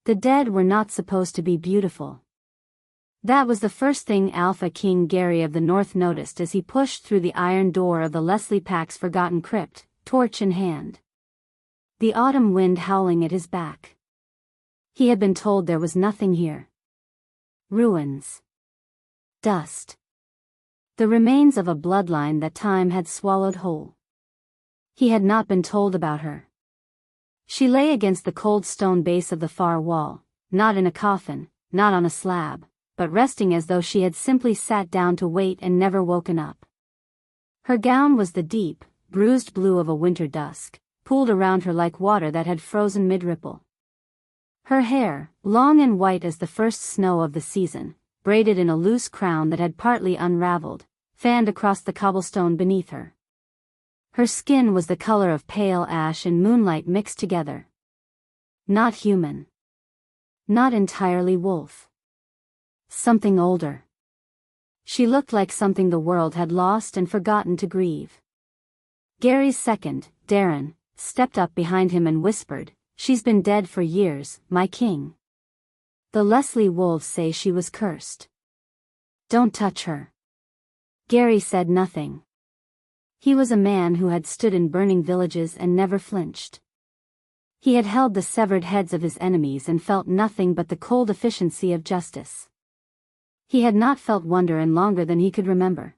The dead were not supposed to be beautiful. That was the first thing Alpha King Gary of the North noticed as he pushed through the iron door of the Leslie Pack's forgotten crypt, torch in hand. The autumn wind howling at his back. He had been told there was nothing here. Ruins. Dust. The remains of a bloodline that time had swallowed whole. He had not been told about her. She lay against the cold stone base of the far wall, not in a coffin, not on a slab, but resting as though she had simply sat down to wait and never woken up. Her gown was the deep, bruised blue of a winter dusk, pooled around her like water that had frozen mid-ripple. Her hair, long and white as the first snow of the season, braided in a loose crown that had partly unraveled, fanned across the cobblestone beneath her. Her skin was the color of pale ash and moonlight mixed together. Not human. Not entirely wolf. Something older. She looked like something the world had lost and forgotten to grieve. Gary's second, Darren, stepped up behind him and whispered, "She's been dead for years, my king. The Leslie wolves say she was cursed. Don't touch her." Gary said nothing. He was a man who had stood in burning villages and never flinched. He had held the severed heads of his enemies and felt nothing but the cold efficiency of justice. He had not felt wonder in longer than he could remember.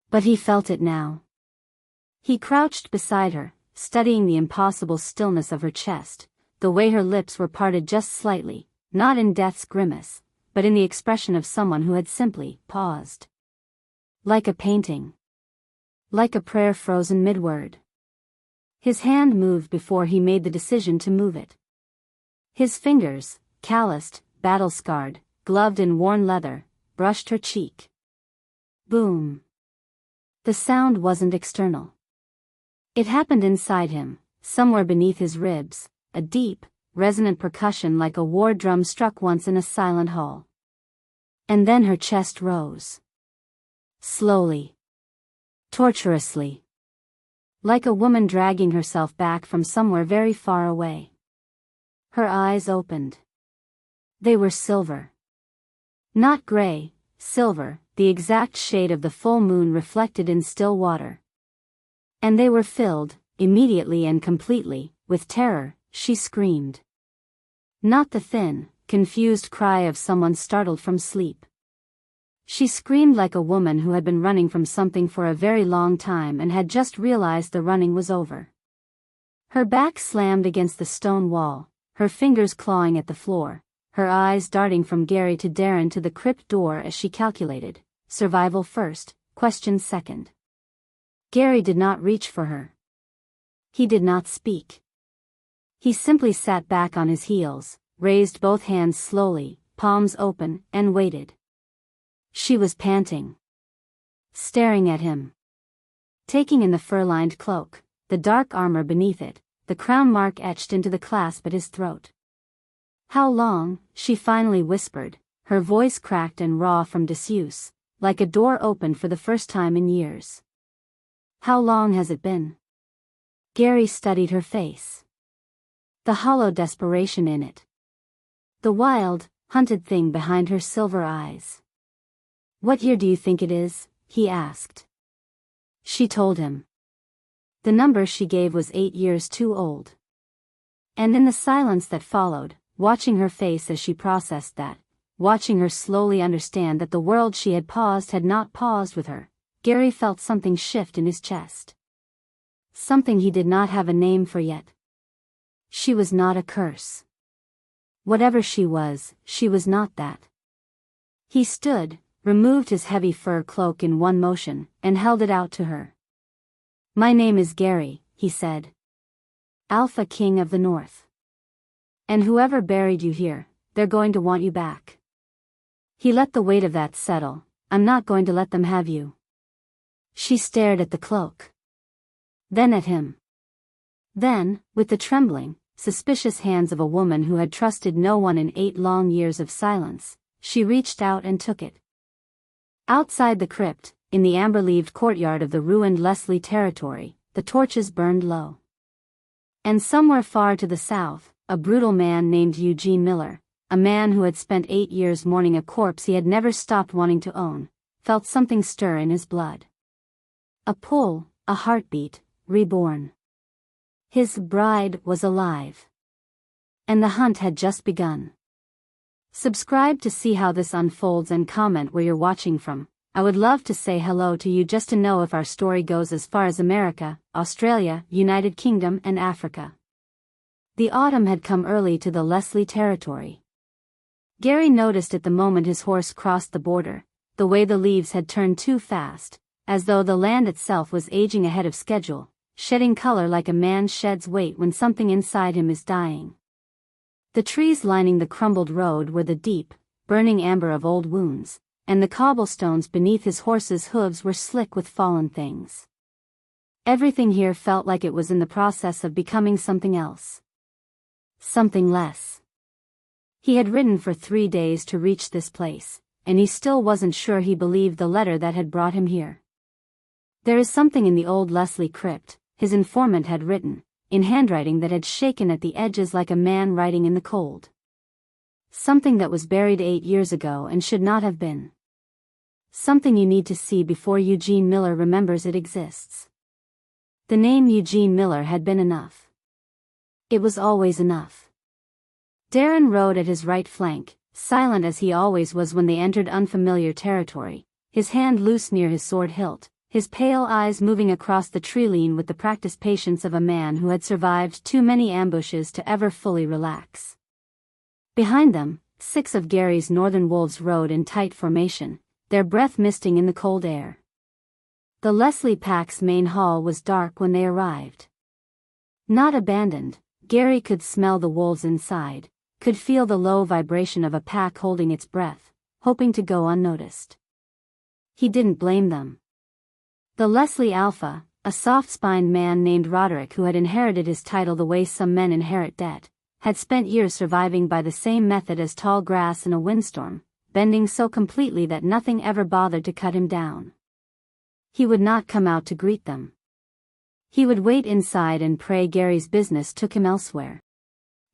But he felt it now. He crouched beside her, studying the impossible stillness of her chest, the way her lips were parted just slightly, not in death's grimace, but in the expression of someone who had simply paused. Like a painting. Like a prayer frozen mid-word. His hand moved before he made the decision to move it. His fingers, calloused, battle-scarred, gloved in worn leather, brushed her cheek. Boom. The sound wasn't external. It happened inside him, somewhere beneath his ribs, a deep, resonant percussion like a war drum struck once in a silent hall. And then her chest rose. Slowly. Torturously. Like a woman dragging herself back from somewhere very far away. Her eyes opened. They were silver. Not gray, silver, the exact shade of the full moon reflected in still water. And they were filled, immediately and completely, with terror. She screamed. Not the thin, confused cry of someone startled from sleep. She screamed like a woman who had been running from something for a very long time and had just realized the running was over. Her back slammed against the stone wall, her fingers clawing at the floor, her eyes darting from Gary to Darren to the crypt door as she calculated, survival first, questions second. Gary did not reach for her. He did not speak. He simply sat back on his heels, raised both hands slowly, palms open, and waited. She was panting. Staring at him. Taking in the fur-lined cloak, the dark armor beneath it, the crown mark etched into the clasp at his throat. "How long?" she finally whispered, her voice cracked and raw from disuse, like a door opened for the first time in years. "How long has it been?" Gary studied her face. The hollow desperation in it. The wild, hunted thing behind her silver eyes. "What year do you think it is?" he asked. She told him. The number she gave was 8 years too old. And in the silence that followed, watching her face as she processed that, watching her slowly understand that the world she had paused had not paused with her, Gary felt something shift in his chest. Something he did not have a name for yet. She was not a curse. Whatever she was not that. He stood, removed his heavy fur cloak in one motion, and held it out to her. "My name is Gary," he said. "Alpha King of the North. And whoever buried you here, they're going to want you back." He let the weight of that settle. "I'm not going to let them have you." She stared at the cloak. Then at him. Then, with the trembling, suspicious hands of a woman who had trusted no one in 8 long years of silence, she reached out and took it. Outside the crypt, in the amber-leaved courtyard of the ruined Leslie territory, the torches burned low. And somewhere far to the south, a brutal man named Eugene Miller, a man who had spent 8 years mourning a corpse he had never stopped wanting to own, felt something stir in his blood. A pull, a heartbeat, reborn. His bride was alive. And the hunt had just begun. Subscribe to see how this unfolds and comment where you're watching from. I would love to say hello to you just to know if our story goes as far as America, Australia, United Kingdom and Africa. The autumn had come early to the Leslie territory. Gary noticed it the moment his horse crossed the border, the way the leaves had turned too fast, as though the land itself was aging ahead of schedule, shedding color like a man sheds weight when something inside him is dying. The trees lining the crumbled road were the deep, burning amber of old wounds, and the cobblestones beneath his horse's hooves were slick with fallen things. Everything here felt like it was in the process of becoming something else. Something less. He had ridden for 3 days to reach this place, and he still wasn't sure he believed the letter that had brought him here. There is something in the old Leslie crypt, his informant had written, in handwriting that had shaken at the edges like a man writing in the cold. Something that was buried 8 years ago and should not have been. Something you need to see before Eugene Miller remembers it exists. The name Eugene Miller had been enough. It was always enough. Darren rode at his right flank, silent as he always was when they entered unfamiliar territory, his hand loose near his sword hilt, his pale eyes moving across the tree-line with the practiced patience of a man who had survived too many ambushes to ever fully relax. Behind them, 6 of Gary's northern wolves rode in tight formation, their breath misting in the cold air. The Leslie pack's main hall was dark when they arrived. Not abandoned, Gary could smell the wolves inside, could feel the low vibration of a pack holding its breath, hoping to go unnoticed. He didn't blame them. The Leslie Alpha, a soft-spined man named Roderick who had inherited his title the way some men inherit debt, had spent years surviving by the same method as tall grass in a windstorm, bending so completely that nothing ever bothered to cut him down. He would not come out to greet them. He would wait inside and pray Gary's business took him elsewhere.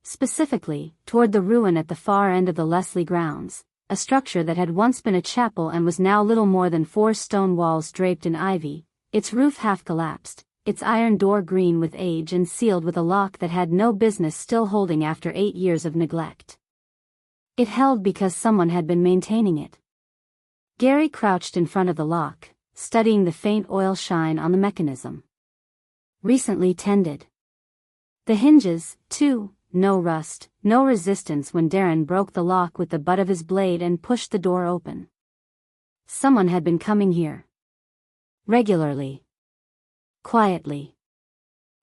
Specifically, toward the ruin at the far end of the Leslie grounds, a structure that had once been a chapel and was now little more than 4 stone walls draped in ivy, its roof half collapsed, its iron door green with age and sealed with a lock that had no business still holding after 8 years of neglect. It held because someone had been maintaining it. Gary crouched in front of the lock, studying the faint oil shine on the mechanism. Recently tended. The hinges, too, no rust, no resistance when Darren broke the lock with the butt of his blade and pushed the door open. Someone had been coming here. Regularly. Quietly.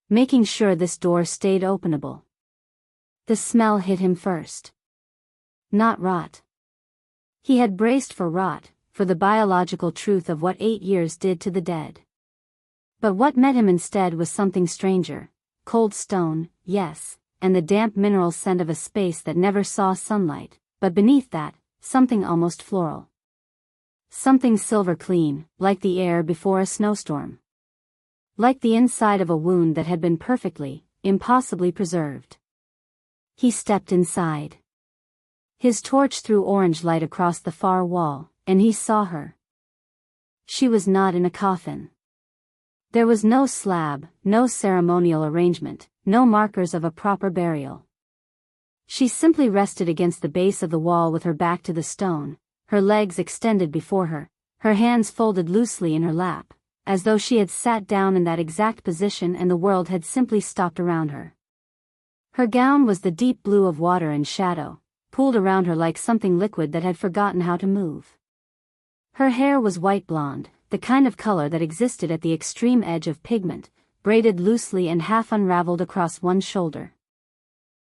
Making sure this door stayed openable. The smell hit him first. Not rot. He had braced for rot, for the biological truth of what 8 years did to the dead. But what met him instead was something stranger. Cold stone, yes, and the damp mineral scent of a space that never saw sunlight, but beneath that, something almost floral. Something silver clean, like the air before a snowstorm. Like the inside of a wound that had been perfectly, impossibly preserved. He stepped inside. His torch threw orange light across the far wall, and he saw her. She was not in a coffin. There was no slab, no ceremonial arrangement, no markers of a proper burial. She simply rested against the base of the wall with her back to the stone, her legs extended before her, her hands folded loosely in her lap, as though she had sat down in that exact position and the world had simply stopped around her. Her gown was the deep blue of water and shadow, pooled around her like something liquid that had forgotten how to move. Her hair was white blonde, the kind of color that existed at the extreme edge of pigment, braided loosely and half unraveled across one shoulder.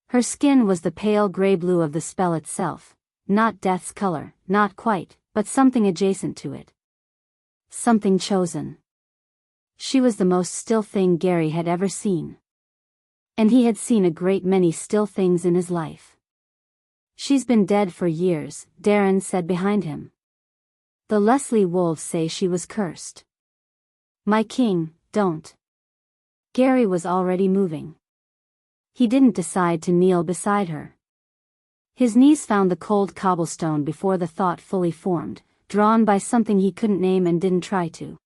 Her skin was the pale gray blue of the spell itself, not death's color, not quite, but something adjacent to it. Something chosen. She was the most still thing Gary had ever seen. And he had seen a great many still things in his life. She's been dead for years, Darren said behind him. The Leslie wolves say she was cursed. My king, don't. Gary was already moving. He didn't decide to kneel beside her. His knees found the cold cobblestone before the thought fully formed, drawn by something he couldn't name and didn't try to.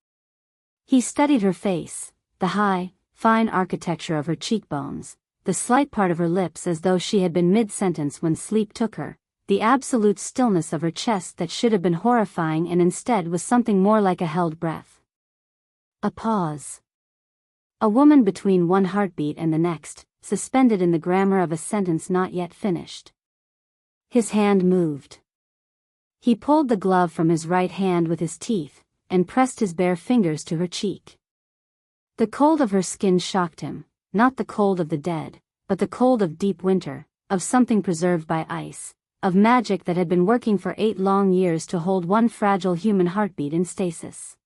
He studied her face, the high, fine architecture of her cheekbones, the slight part of her lips as though she had been mid-sentence when sleep took her, the absolute stillness of her chest that should have been horrifying and instead was something more like a held breath. A pause. A woman between one heartbeat and the next, suspended in the grammar of a sentence not yet finished. His hand moved. He pulled the glove from his right hand with his teeth, and pressed his bare fingers to her cheek. The cold of her skin shocked him, not the cold of the dead, but the cold of deep winter, of something preserved by ice, of magic that had been working for 8 long years to hold one fragile human heartbeat in stasis.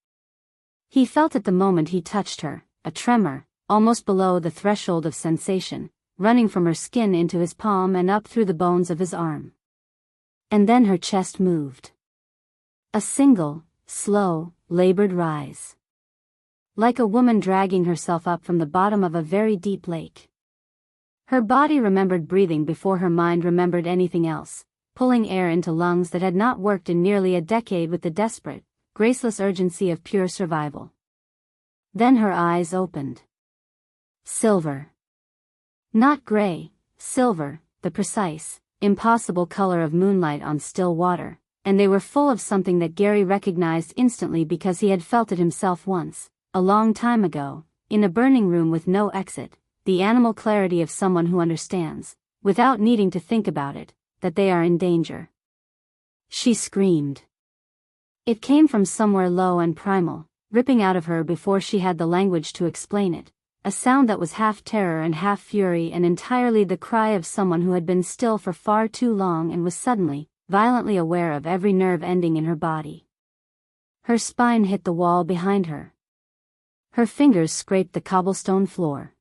He felt at the moment he touched her, a tremor, almost below the threshold of sensation, running from her skin into his palm and up through the bones of his arm. And then her chest moved. A single, slow, labored rise. Like a woman dragging herself up from the bottom of a very deep lake. Her body remembered breathing before her mind remembered anything else, pulling air into lungs that had not worked in nearly a decade with the desperate, graceless urgency of pure survival. Then her eyes opened. Silver. Not gray, silver, the precise, impossible color of moonlight on still water, and they were full of something that Gary recognized instantly because he had felt it himself once, a long time ago, in a burning room with no exit, the animal clarity of someone who understands, without needing to think about it, that they are in danger. She screamed. It came from somewhere low and primal, ripping out of her before she had the language to explain it, a sound that was half terror and half fury and entirely the cry of someone who had been still for far too long and was suddenly, violently aware of every nerve ending in her body. Her spine hit the wall behind her. Her fingers scraped the cobblestone floor.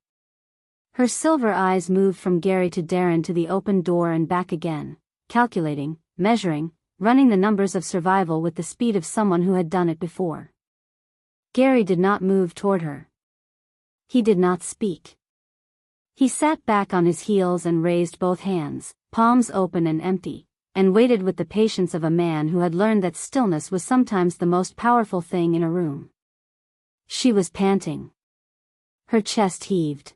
Her silver eyes moved from Gary to Darren to the open door and back again, calculating, measuring, running the numbers of survival with the speed of someone who had done it before. Gary did not move toward her. He did not speak. He sat back on his heels and raised both hands, palms open and empty, and waited with the patience of a man who had learned that stillness was sometimes the most powerful thing in a room. She was panting. Her chest heaved.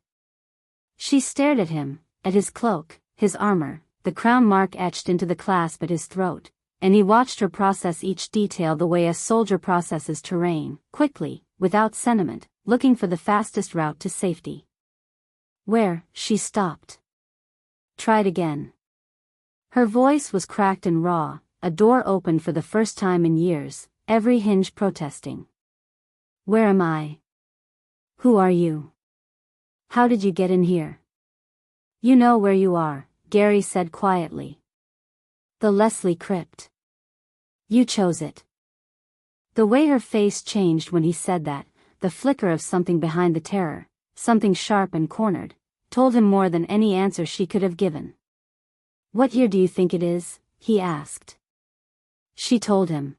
She stared at him, at his cloak, his armor, the crown mark etched into the clasp at his throat, and he watched her process each detail the way a soldier processes terrain, quickly, without sentiment, looking for the fastest route to safety. Where, she stopped. Tried again. Her voice was cracked and raw, a door opened for the first time in years, every hinge protesting. Where am I? Who are you? How did you get in here? You know where you are, Gary said quietly. The Leslie crypt. You chose it. The way her face changed when he said that, the flicker of something behind the terror, something sharp and cornered, told him more than any answer she could have given. What year do you think it is? He asked. She told him.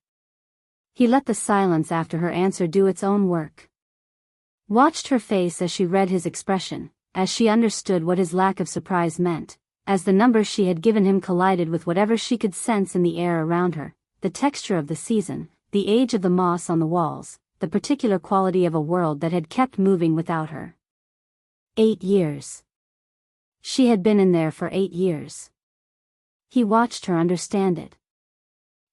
He let the silence after her answer do its own work. Watched her face as she read his expression, as she understood what his lack of surprise meant, as the number she had given him collided with whatever she could sense in the air around her, the texture of the season, the age of the moss on the walls, the particular quality of a world that had kept moving without her. 8 years. She had been in there for 8 years. He watched her understand it.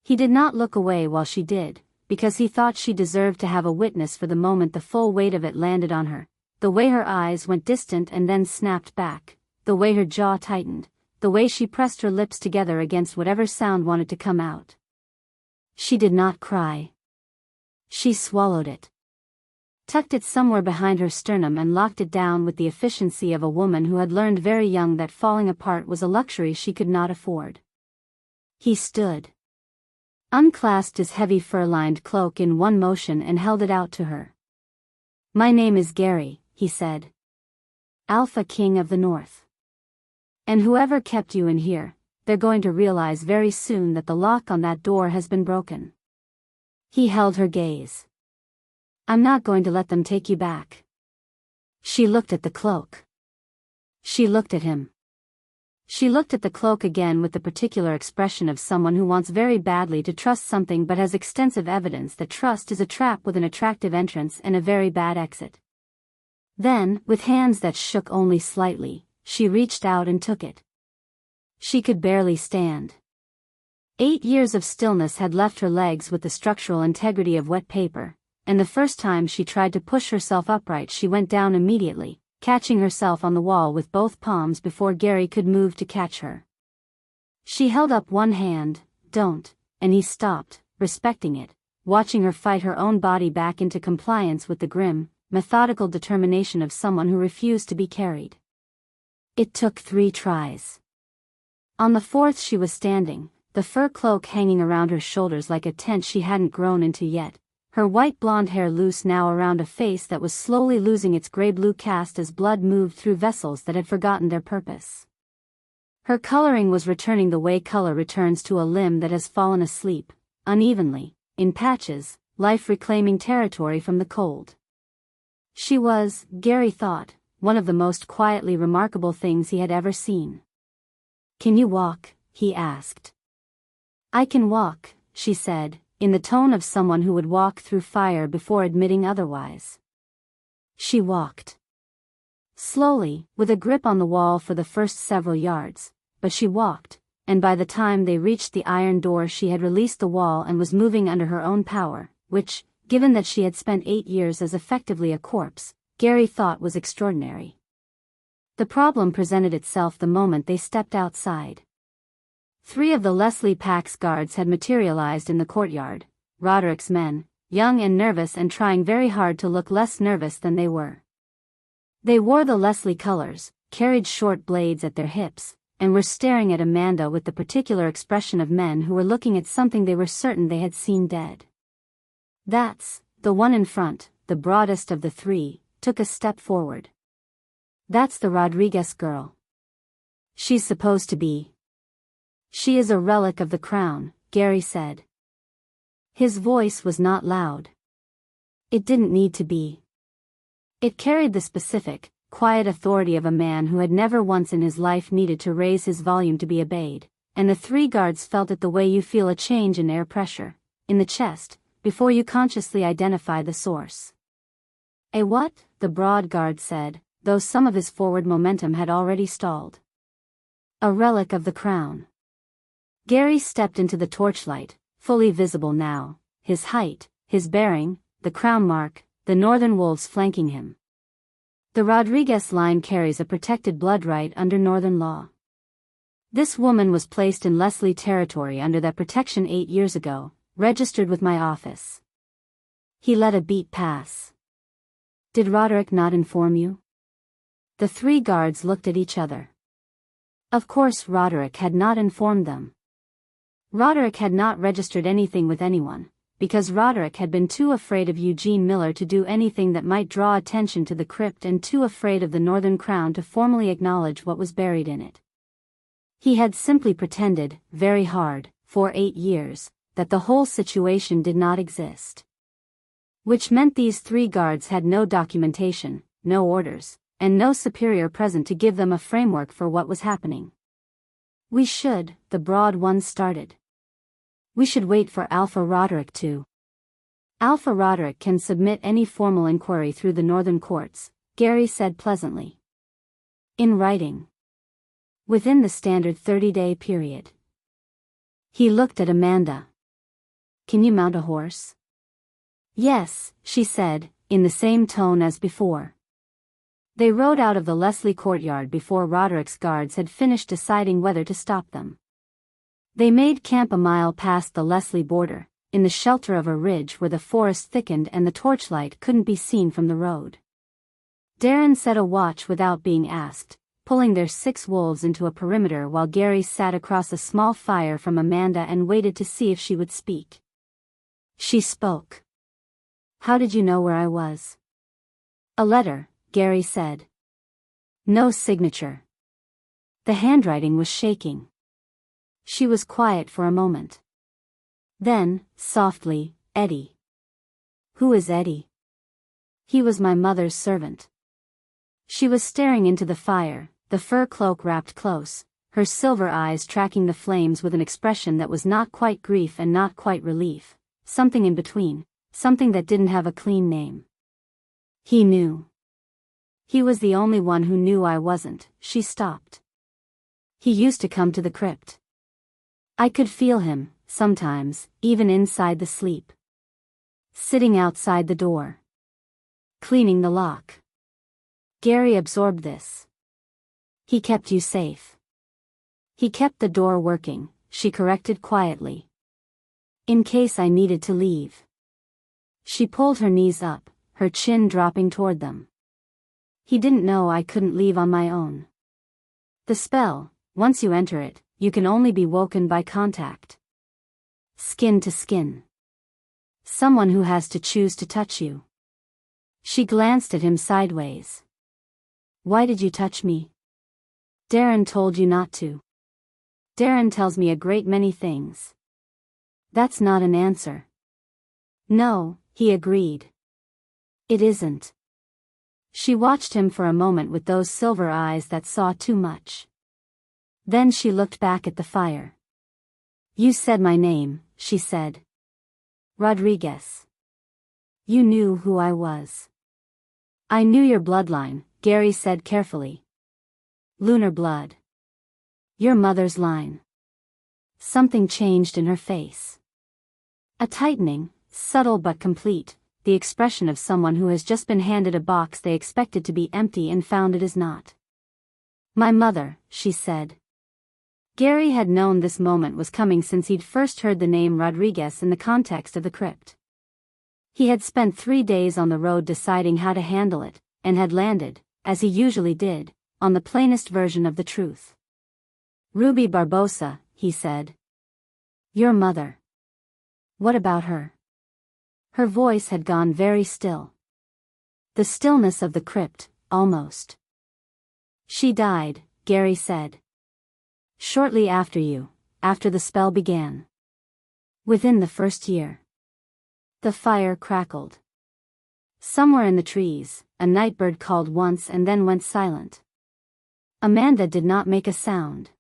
He did not look away while she did, because he thought she deserved to have a witness for the moment the full weight of it landed on her, the way her eyes went distant and then snapped back, the way her jaw tightened, the way she pressed her lips together against whatever sound wanted to come out. She did not cry. She swallowed it. Tucked it somewhere behind her sternum and locked it down with the efficiency of a woman who had learned very young that falling apart was a luxury she could not afford. He stood. Unclasped his heavy fur-lined cloak in one motion and held it out to her. My name is Gary, he said. Alpha King of the North. And whoever kept you in here, they're going to realize very soon that the lock on that door has been broken. He held her gaze. I'm not going to let them take you back. She looked at the cloak. She looked at him. She looked at the cloak again with the particular expression of someone who wants very badly to trust something but has extensive evidence that trust is a trap with an attractive entrance and a very bad exit. Then, with hands that shook only slightly, she reached out and took it. She could barely stand. 8 years of stillness had left her legs with the structural integrity of wet paper, and the first time she tried to push herself upright she went down immediately, catching herself on the wall with both palms before Gary could move to catch her. She held up one hand, "Don't," and he stopped, respecting it, watching her fight her own body back into compliance with the grim, methodical determination of someone who refused to be carried. It took 3 tries. On the 4th she was standing, the fur cloak hanging around her shoulders like a tent she hadn't grown into yet, her white blonde hair loose now around a face that was slowly losing its gray-blue cast as blood moved through vessels that had forgotten their purpose. Her coloring was returning the way color returns to a limb that has fallen asleep, unevenly, in patches, life reclaiming territory from the cold. She was, Gary thought, one of the most quietly remarkable things he had ever seen. "Can you walk?" he asked. "I can walk," she said, in the tone of someone who would walk through fire before admitting otherwise. She walked. Slowly, with a grip on the wall for the first several yards, but she walked, and by the time they reached the iron door she had released the wall and was moving under her own power, which, given that she had spent 8 years as effectively a corpse, Gary thought was extraordinary. The problem presented itself the moment they stepped outside. 3 of the Leslie Pack's guards had materialized in the courtyard, Roderick's men, young and nervous and trying very hard to look less nervous than they were. They wore the Leslie colors, carried short blades at their hips, and were staring at Amanda with the particular expression of men who were looking at something they were certain they had seen dead. "That's," the one in front, the broadest of the 3, took a step forward. "That's the Rodriguez girl. She's supposed to be. She is a relic of the crown," Gary said. His voice was not loud. It didn't need to be. It carried the specific, quiet authority of a man who had never once in his life needed to raise his volume to be obeyed, and the 3 guards felt it the way you feel a change in air pressure, in the chest, before you consciously identify the source. "A what?" the broad guard said, though some of his forward momentum had already stalled. "A relic of the crown." Gary stepped into the torchlight, fully visible now, his height, his bearing, the crown mark, the northern wolves flanking him. The Rodriguez line carries a protected blood right under northern law. This woman was placed in Leslie territory under that protection 8 years ago, registered with my office. He let a beat pass. "Did Roderick not inform you?" The 3 guards looked at each other. Of course Roderick had not informed them. Roderick had not registered anything with anyone, because Roderick had been too afraid of Eugene Miller to do anything that might draw attention to the crypt and too afraid of the Northern Crown to formally acknowledge what was buried in it. He had simply pretended, very hard, for 8 years, that the whole situation did not exist. Which meant these 3 guards had no documentation, no orders, and no superior present to give them a framework for what was happening. "We should," the broad one started. "We should wait for Alpha Roderick to." "Alpha Roderick can submit any formal inquiry through the northern courts," Gary said pleasantly. "In writing. Within the standard 30-day period." He looked at Amanda. "Can you mount a horse?" "Yes," she said, in the same tone as before. They rode out of the Leslie courtyard before Roderick's guards had finished deciding whether to stop them. They made camp a mile past the Leslie border, in the shelter of a ridge where the forest thickened and the torchlight couldn't be seen from the road. Darren set a watch without being asked, pulling their 6 wolves into a perimeter while Gary sat across a small fire from Amanda and waited to see if she would speak. She spoke. "How did you know where I was?" "A letter," Gary said. "No signature." The handwriting was shaking. She was quiet for a moment. Then, softly, "Eddie." "Who is Eddie?" "He was my mother's servant." She was staring into the fire, the fur cloak wrapped close, her silver eyes tracking the flames with an expression that was not quite grief and not quite relief, something in between, something that didn't have a clean name. He knew. He was the only one who knew I wasn't. She stopped. He used to come to the crypt. I could feel him, sometimes, even inside the sleep. Sitting outside the door. Cleaning the lock. Gary absorbed this. He kept you safe. He kept the door working, she corrected quietly. In case I needed to leave. She pulled her knees up, her chin dropping toward them. He didn't know I couldn't leave on my own. The spell, once you enter it, you can only be woken by contact. Skin to skin. Someone who has to choose to touch you. She glanced at him sideways. Why did you touch me? Darren told you not to. Darren tells me a great many things. That's not an answer. No, he agreed. It isn't. She watched him for a moment with those silver eyes that saw too much. Then she looked back at the fire. You said my name, she said. Rodriguez. You knew who I was. I knew your bloodline, Gary said carefully. Lunar blood. Your mother's line. Something changed in her face. A tightening, subtle but complete, the expression of someone who has just been handed a box they expected to be empty and found it is not. My mother, she said. Gary had known this moment was coming since he'd first heard the name Rodriguez in the context of the crypt. He had spent 3 days on the road deciding how to handle it, and had landed, as he usually did, on the plainest version of the truth. Ruby Barbosa, he said. Your mother. What about her? Her voice had gone very still. The stillness of the crypt, almost. She died, Gary said. Shortly after you, after the spell began. Within the first year. The fire crackled. Somewhere in the trees, a nightbird called once and then went silent. Amanda did not make a sound.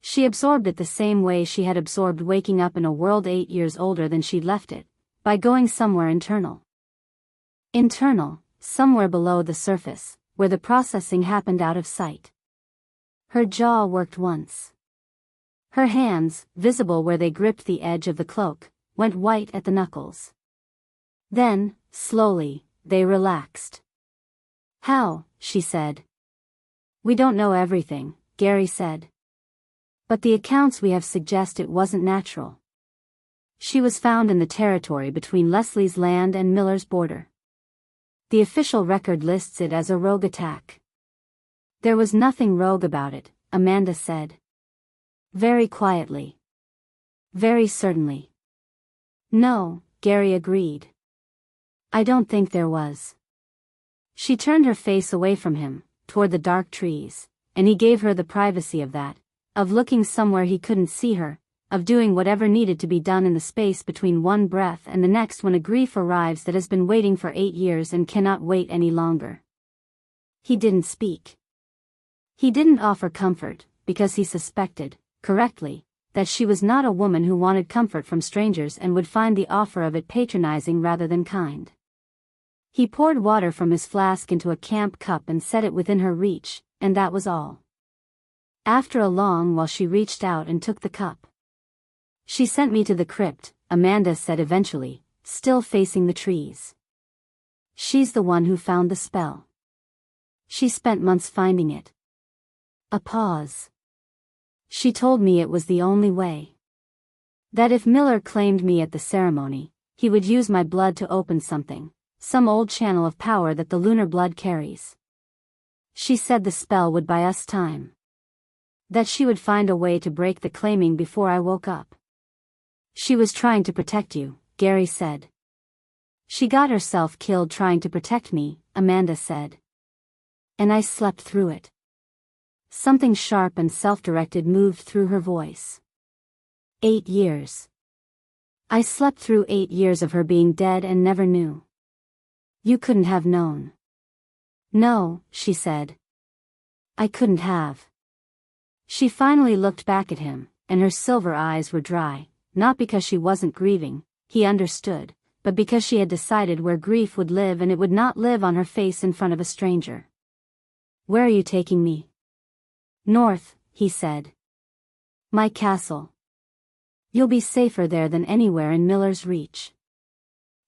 She absorbed it the same way she had absorbed waking up in a world 8 years older than she'd left it, by going somewhere internal. Internal, somewhere below the surface, where the processing happened out of sight. Her jaw worked once. Her hands, visible where they gripped the edge of the cloak, went white at the knuckles. Then, slowly, they relaxed. How, she said. We don't know everything, Gary said. But the accounts we have suggest it wasn't natural. She was found in the territory between Leslie's land and Miller's border. The official record lists it as a rogue attack. There was nothing rogue about it, Amanda said. Very quietly. Very certainly. No, Gary agreed. I don't think there was. She turned her face away from him, toward the dark trees, and he gave her the privacy of that, of looking somewhere he couldn't see her, of doing whatever needed to be done in the space between one breath and the next when a grief arrives that has been waiting for 8 years and cannot wait any longer. He didn't speak. He didn't offer comfort, because he suspected, correctly, that she was not a woman who wanted comfort from strangers and would find the offer of it patronizing rather than kind. He poured water from his flask into a camp cup and set it within her reach, and that was all. After a long while she reached out and took the cup. She sent me to the crypt, Amanda said eventually, still facing the trees. She's the one who found the spell. She spent months finding it. A pause. She told me it was the only way. That if Miller claimed me at the ceremony, he would use my blood to open something, some old channel of power that the lunar blood carries. She said the spell would buy us time. That she would find a way to break the claiming before I woke up. She was trying to protect you, Gary said. She got herself killed trying to protect me, Amanda said. And I slept through it. Something sharp and self-directed moved through her voice. 8 years. I slept through 8 years of her being dead and never knew. You couldn't have known. No, she said. I couldn't have. She finally looked back at him, and her silver eyes were dry, not because she wasn't grieving, he understood, but because she had decided where grief would live and it would not live on her face in front of a stranger. Where are you taking me? North, he said. My castle. You'll be safer there than anywhere in Miller's reach.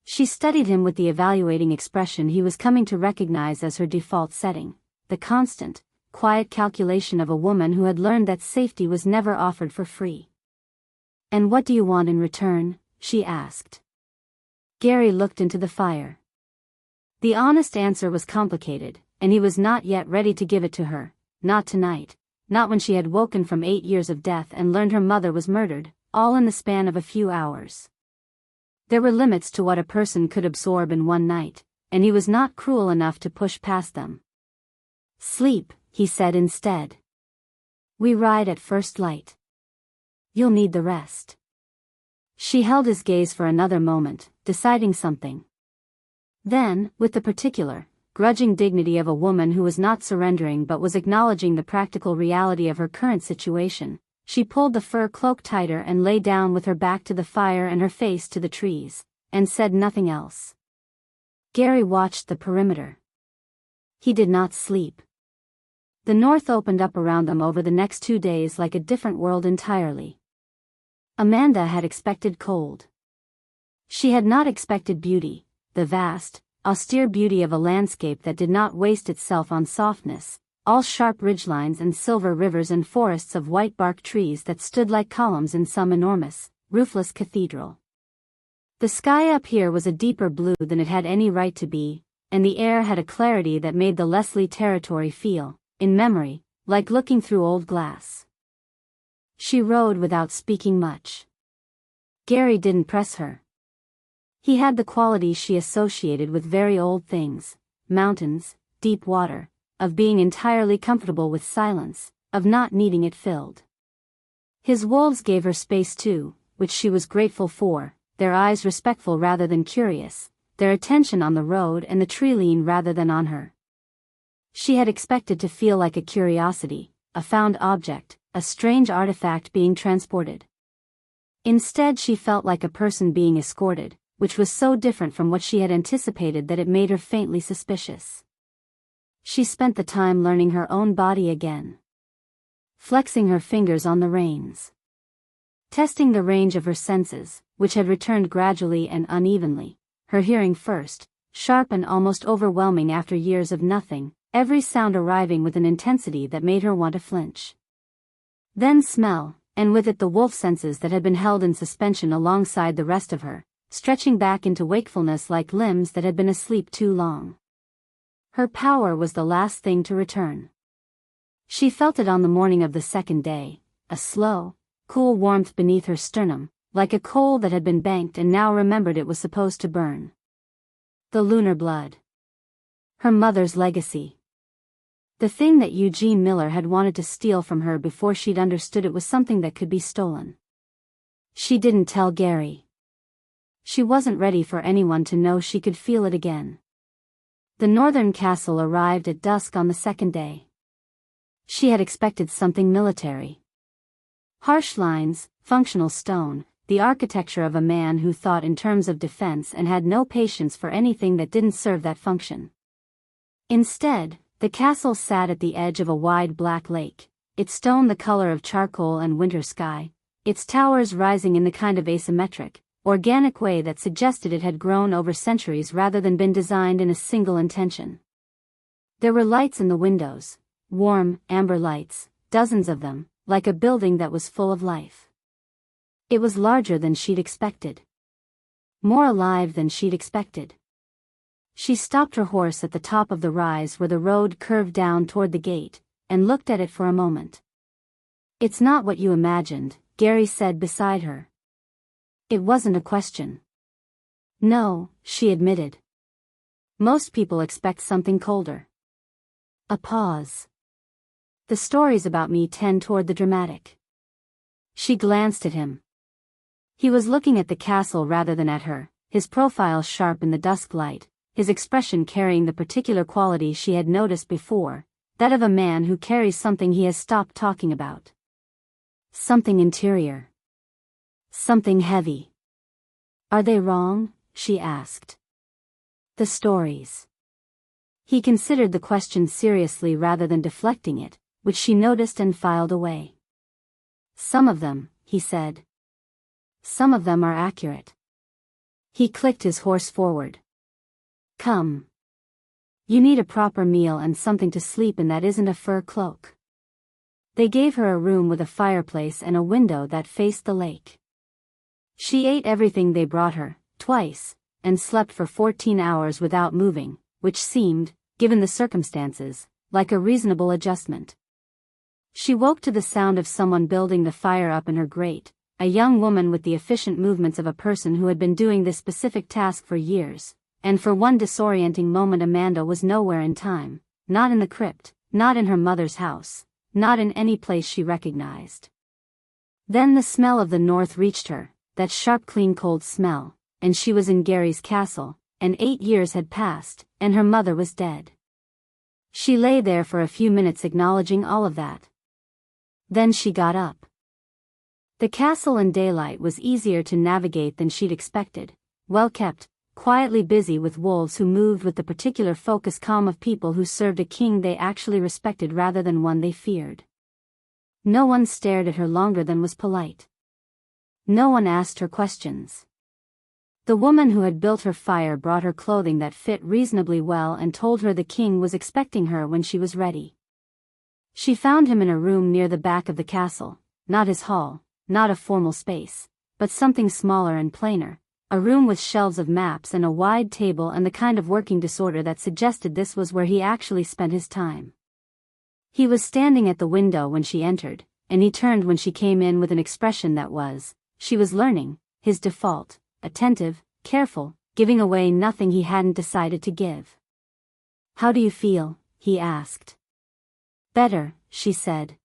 She studied him with the evaluating expression he was coming to recognize as her default setting, the constant, quiet calculation of a woman who had learned that safety was never offered for free. And what do you want in return? She asked. Gary looked into the fire. The honest answer was complicated, and he was not yet ready to give it to her, not tonight, not when she had woken from 8 years of death and learned her mother was murdered, all in the span of a few hours. There were limits to what a person could absorb in one night, and he was not cruel enough to push past them. Sleep, he said instead. We ride at first light. You'll need the rest. She held his gaze for another moment, deciding something. Then, with the particular, grudging dignity of a woman who was not surrendering but was acknowledging the practical reality of her current situation, she pulled the fur cloak tighter and lay down with her back to the fire and her face to the trees, and said nothing else. Gary watched the perimeter. He did not sleep. The north opened up around them over the next 2 days like a different world entirely. Amanda had expected cold. She had not expected beauty, the vast, austere beauty of a landscape that did not waste itself on softness, all sharp ridgelines and silver rivers and forests of white bark trees that stood like columns in some enormous, roofless cathedral. The sky up here was a deeper blue than it had any right to be, and the air had a clarity that made the Leslie territory feel, in memory, like looking through old glass. She rode without speaking much. Gary didn't press her. He had the qualities she associated with very old things, mountains, deep water, of being entirely comfortable with silence, of not needing it filled. His wolves gave her space too, which she was grateful for, their eyes respectful rather than curious, their attention on the road and the tree lean rather than on her. She had expected to feel like a curiosity, a found object, a strange artifact being transported. Instead she felt like a person being escorted, which was so different from what she had anticipated that it made her faintly suspicious. She spent the time learning her own body again. Flexing her fingers on the reins. Testing the range of her senses, which had returned gradually and unevenly, her hearing first, sharp and almost overwhelming after years of nothing, every sound arriving with an intensity that made her want to flinch. Then smell, and with it the wolf senses that had been held in suspension alongside the rest of her, stretching back into wakefulness like limbs that had been asleep too long. Her power was the last thing to return. She felt it on the morning of the second day, a slow, cool warmth beneath her sternum, like a coal that had been banked and now remembered it was supposed to burn. The lunar blood. Her mother's legacy. The thing that Eugene Miller had wanted to steal from her before she'd understood it was something that could be stolen. She didn't tell Gary. She wasn't ready for anyone to know she could feel it again. The northern castle arrived at dusk on the second day. She had expected something military. Harsh lines, functional stone, the architecture of a man who thought in terms of defense and had no patience for anything that didn't serve that function. Instead, the castle sat at the edge of a wide black lake, its stone the color of charcoal and winter sky, its towers rising in the kind of asymmetric, organic way that suggested it had grown over centuries rather than been designed in a single intention. There were lights in the windows, warm, amber lights, dozens of them, like a building that was full of life. It was larger than she'd expected. More alive than she'd expected. She stopped her horse at the top of the rise where the road curved down toward the gate, and looked at it for a moment. It's not what you imagined, Gary said beside her. It wasn't a question. No, she admitted. Most people expect something colder. A pause. The stories about me tend toward the dramatic. She glanced at him. He was looking at the castle rather than at her, his profile sharp in the dusk light, his expression carrying the particular quality she had noticed before, that of a man who carries something he has stopped talking about. Something interior. Something heavy. Are they wrong? She asked. The stories. He considered the question seriously rather than deflecting it, which she noticed and filed away. Some of them, he said. Some of them are accurate. He clicked his horse forward. Come. You need a proper meal and something to sleep in that isn't a fur cloak. They gave her a room with a fireplace and a window that faced the lake. She ate everything they brought her, twice, and slept for 14 hours without moving, which seemed, given the circumstances, like a reasonable adjustment. She woke to the sound of someone building the fire up in her grate, a young woman with the efficient movements of a person who had been doing this specific task for years, and for one disorienting moment Amanda was nowhere in time, not in the crypt, not in her mother's house, not in any place she recognized. Then the smell of the north reached her, that sharp clean cold smell, and she was in Gary's castle, and 8 years had passed, and her mother was dead. She lay there for a few minutes acknowledging all of that. Then she got up. The castle in daylight was easier to navigate than she'd expected, well kept, quietly busy with wolves who moved with the particular focus calm of people who served a king they actually respected rather than one they feared. No one stared at her longer than was polite. No one asked her questions. The woman who had built her fire brought her clothing that fit reasonably well and told her the king was expecting her when she was ready. She found him in a room near the back of the castle, not his hall, not a formal space, but something smaller and plainer, a room with shelves of maps and a wide table and the kind of working disorder that suggested this was where he actually spent his time. He was standing at the window when she entered, and he turned when she came in with an expression that was, she was learning, his default. Attentive, careful, giving away nothing he hadn't decided to give. How do you feel? He asked. Better, she said.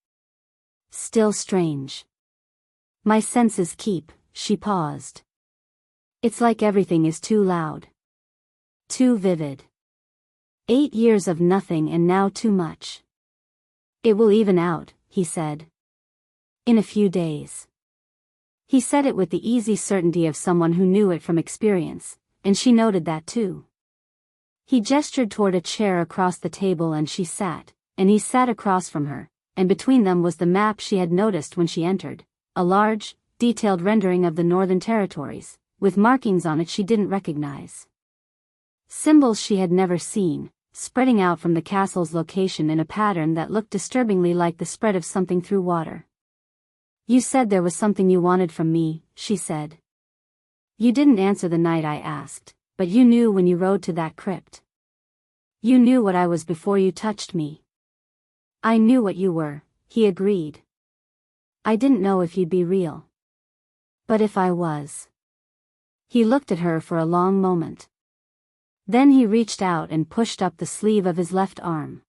Still strange. My senses keep, she paused. It's like everything is too loud. Too vivid. 8 years of nothing and now too much. It will even out, he said. In a few days. He said it with the easy certainty of someone who knew it from experience, and she noted that too. He gestured toward a chair across the table and she sat, and he sat across from her, and between them was the map she had noticed when she entered, a large, detailed rendering of the Northern Territories, with markings on it she didn't recognize. Symbols she had never seen, spreading out from the castle's location in a pattern that looked disturbingly like the spread of something through water. You said there was something you wanted from me, she said. You didn't answer the night I asked, but you knew when you rode to that crypt. You knew what I was before you touched me. I knew what you were, he agreed. I didn't know if you'd be real. But if I was. He looked at her for a long moment. Then he reached out and pushed up the sleeve of his left arm.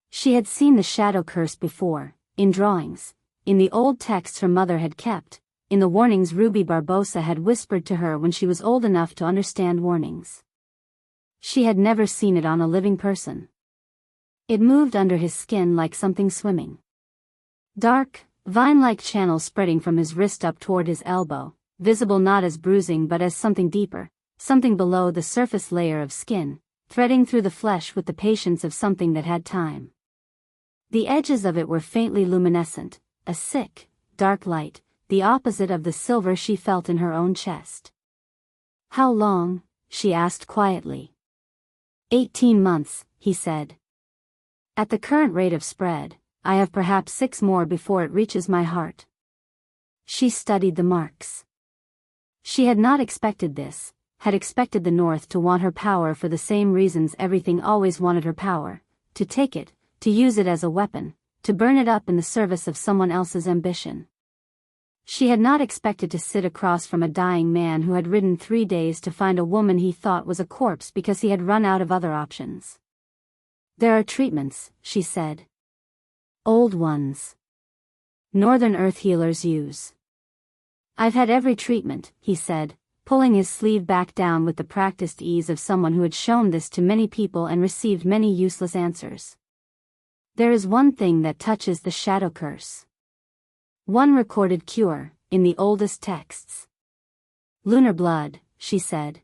She had seen the shadow curse before, in drawings. In the old texts her mother had kept, in the warnings Ruby Barbosa had whispered to her when she was old enough to understand warnings. She had never seen it on a living person. It moved under his skin like something swimming. Dark, vine-like channels spreading from his wrist up toward his elbow, visible not as bruising but as something deeper, something below the surface layer of skin, threading through the flesh with the patience of something that had time. The edges of it were faintly luminescent. A sick, dark light, the opposite of the silver she felt in her own chest. How long? She asked quietly. 18 months, he said. At the current rate of spread, I have perhaps 6 more before it reaches my heart. She studied the marks. She had not expected this, had expected the North to want her power for the same reasons everything always wanted her power, to take it, to use it as a weapon, to burn it up in the service of someone else's ambition. She had not expected to sit across from a dying man who had ridden 3 days to find a woman he thought was a corpse because he had run out of other options. There are treatments, she said. Old ones. Northern Earth healers use. I've had every treatment, he said, pulling his sleeve back down with the practiced ease of someone who had shown this to many people and received many useless answers. There is one thing that touches the shadow curse. One recorded cure, in the oldest texts. Lunar blood, she said.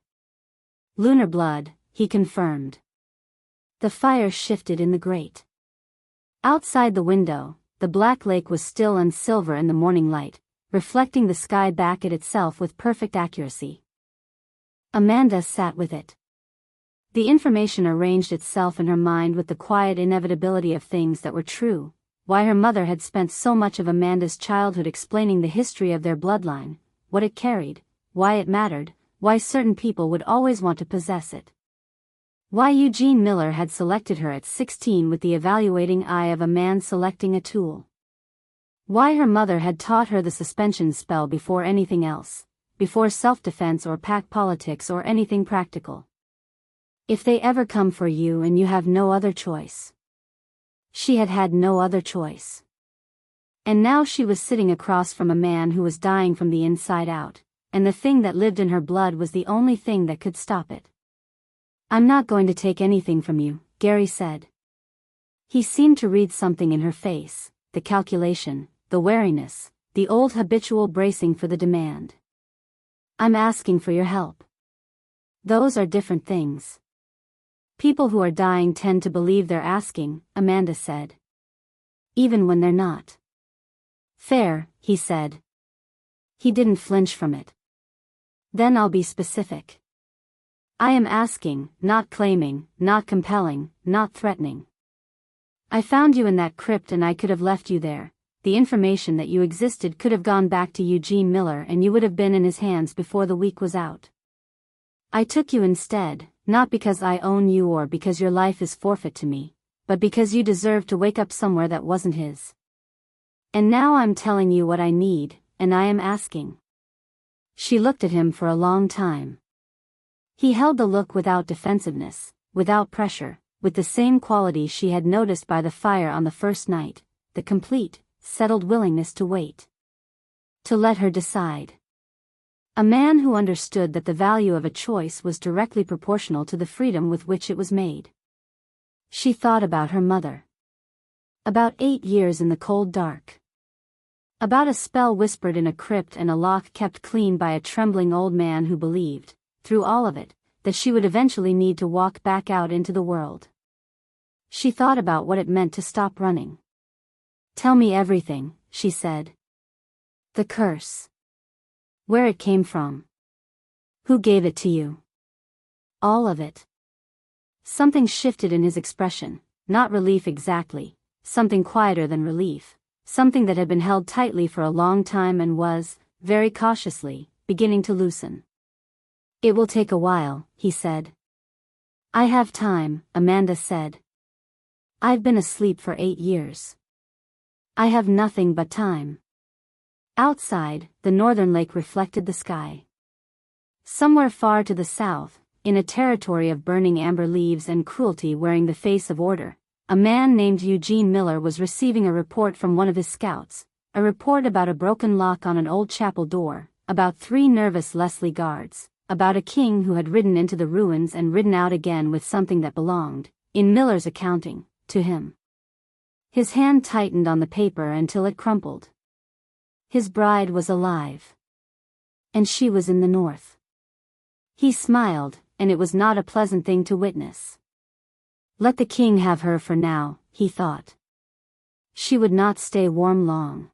Lunar blood, he confirmed. The fire shifted in the grate. Outside the window, the black lake was still and silver in the morning light, reflecting the sky back at itself with perfect accuracy. Amanda sat with it. The information arranged itself in her mind with the quiet inevitability of things that were true, why her mother had spent so much of Amanda's childhood explaining the history of their bloodline, what it carried, why it mattered, why certain people would always want to possess it. Why Eugene Miller had selected her at 16 with the evaluating eye of a man selecting a tool. Why her mother had taught her the suspension spell before anything else, before self-defense or pack politics or anything practical. If they ever come for you and you have no other choice. She had had no other choice. And now she was sitting across from a man who was dying from the inside out, and the thing that lived in her blood was the only thing that could stop it. "I'm not going to take anything from you," Gary said. He seemed to read something in her face, the calculation, the wariness, the old habitual bracing for the demand. "I'm asking for your help." Those are different things. People who are dying tend to believe they're asking, Amanda said. Even when they're not. "Fair," he said. He didn't flinch from it. "Then I'll be specific. I am asking, not claiming, not compelling, not threatening. I found you in that crypt and I could have left you there. The information that you existed could have gone back to Eugene Miller and you would have been in his hands before the week was out. I took you instead, not because I own you or because your life is forfeit to me, but because you deserve to wake up somewhere that wasn't his. And now I'm telling you what I need, and I am asking." She looked at him for a long time. He held the look without defensiveness, without pressure, with the same quality she had noticed by the fire on the first night, the complete, settled willingness to wait. To let her decide. A man who understood that the value of a choice was directly proportional to the freedom with which it was made. She thought about her mother. About 8 years in the cold dark. About a spell whispered in a crypt and a lock kept clean by a trembling old man who believed, through all of it, that she would eventually need to walk back out into the world. She thought about what it meant to stop running. "Tell me everything," she said. "The curse. Where it came from. Who gave it to you. All of it." Something shifted in his expression, not relief exactly, something quieter than relief, something that had been held tightly for a long time and was, very cautiously, beginning to loosen. "It will take a while," he said. "I have time," Amanda said. "I've been asleep for 8 years. I have nothing but time." Outside, the northern lake reflected the sky. Somewhere far to the south, in a territory of burning amber leaves and cruelty wearing the face of order, a man named Eugene Miller was receiving a report from one of his scouts, a report about a broken lock on an old chapel door, about 3 nervous Leslie guards, about a king who had ridden into the ruins and ridden out again with something that belonged, in Miller's accounting, to him. His hand tightened on the paper until it crumpled. His bride was alive. And she was in the north. He smiled, and it was not a pleasant thing to witness. Let the king have her for now, he thought. She would not stay warm long.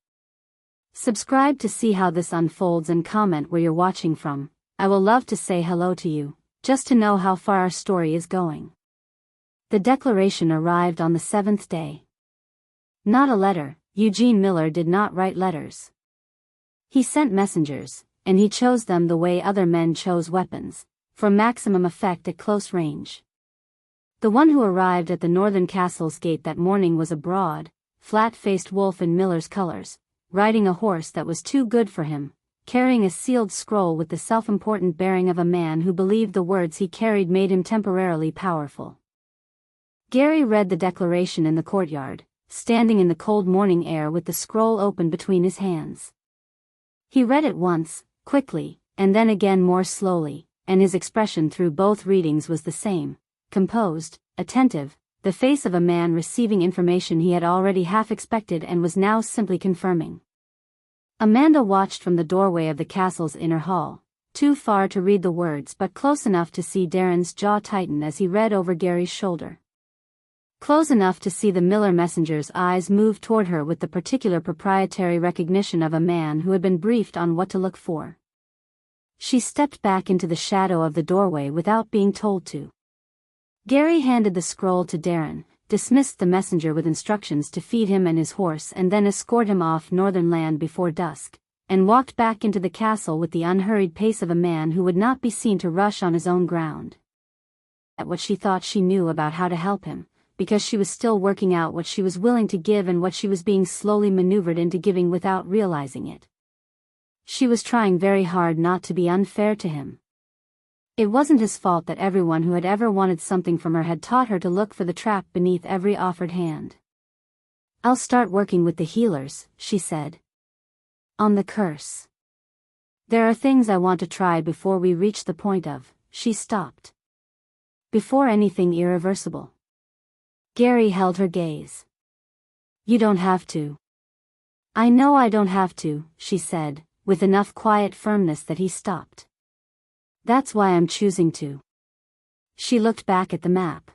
Subscribe to see how this unfolds and comment where you're watching from. I will love to say hello to you, just to know how far our story is going. The declaration arrived on the 7th day. Not a letter. Eugene Miller did not write letters. He sent messengers, and he chose them the way other men chose weapons, for maximum effect at close range. The one who arrived at the northern castle's gate that morning was a broad, flat-faced wolf in Miller's colors, riding a horse that was too good for him, carrying a sealed scroll with the self-important bearing of a man who believed the words he carried made him temporarily powerful. Gary read the declaration in the courtyard, standing in the cold morning air with the scroll open between his hands. He read it once, quickly, and then again more slowly, and his expression through both readings was the same, composed, attentive, the face of a man receiving information he had already half expected and was now simply confirming. Amanda watched from the doorway of the castle's inner hall, too far to read the words but close enough to see Darren's jaw tighten as he read over Gary's shoulder. Close enough to see the Miller messenger's eyes move toward her with the particular proprietary recognition of a man who had been briefed on what to look for. She stepped back into the shadow of the doorway without being told to. Gary handed the scroll to Darren, dismissed the messenger with instructions to feed him and his horse and then escort him off northern land before dusk, and walked back into the castle with the unhurried pace of a man who would not be seen to rush on his own ground. At what she thought she knew about how to help him, because she was still working out what she was willing to give and what she was being slowly maneuvered into giving without realizing it. She was trying very hard not to be unfair to him. It wasn't his fault that everyone who had ever wanted something from her had taught her to look for the trap beneath every offered hand. "I'll start working with the healers," she said. "On the curse. There are things I want to try before we reach the point of," she stopped. "Before anything irreversible." Gary held her gaze. "You don't have to." "I know I don't have to," she said, with enough quiet firmness that he stopped. "That's why I'm choosing to." She looked back at the map.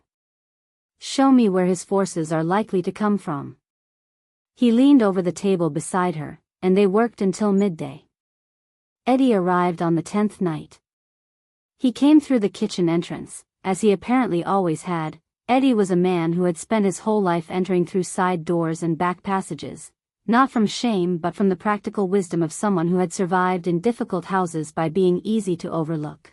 "Show me where his forces are likely to come from." He leaned over the table beside her, and they worked until midday. Eddie arrived on the 10th night. He came through the kitchen entrance, as he apparently always had. Eddie was a man who had spent his whole life entering through side doors and back passages, not from shame but from the practical wisdom of someone who had survived in difficult houses by being easy to overlook.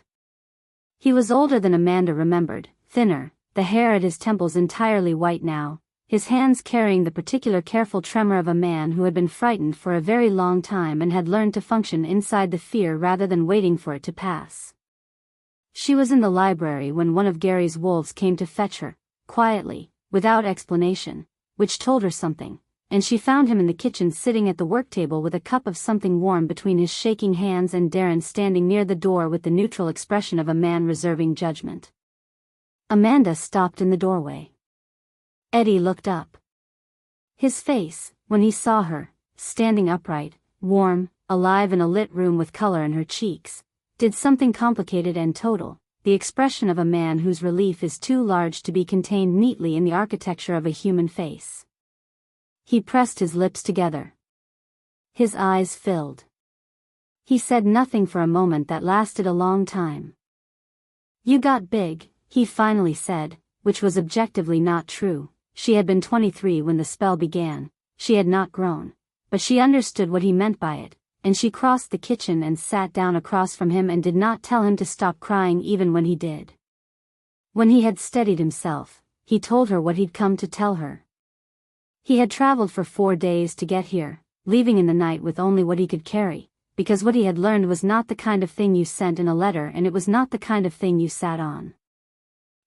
He was older than Amanda remembered, thinner, the hair at his temples entirely white now, his hands carrying the particular careful tremor of a man who had been frightened for a very long time and had learned to function inside the fear rather than waiting for it to pass. She was in the library when one of Gary's wolves came to fetch her, quietly, without explanation, which told her something, and she found him in the kitchen sitting at the work table with a cup of something warm between his shaking hands and Darren standing near the door with the neutral expression of a man reserving judgment. Amanda stopped in the doorway. Eddie looked up. His face, when he saw her, standing upright, warm, alive in a lit room with color in her cheeks, did something complicated and total, the expression of a man whose relief is too large to be contained neatly in the architecture of a human face. He pressed his lips together. His eyes filled. He said nothing for a moment that lasted a long time. "You got big," he finally said, which was objectively not true. She had been 23 when the spell began. She had not grown, but she understood what he meant by it, and she crossed the kitchen and sat down across from him and did not tell him to stop crying even when he did. When he had steadied himself, he told her what he'd come to tell her. He had traveled for 4 days to get here, leaving in the night with only what he could carry, because what he had learned was not the kind of thing you sent in a letter and it was not the kind of thing you sat on.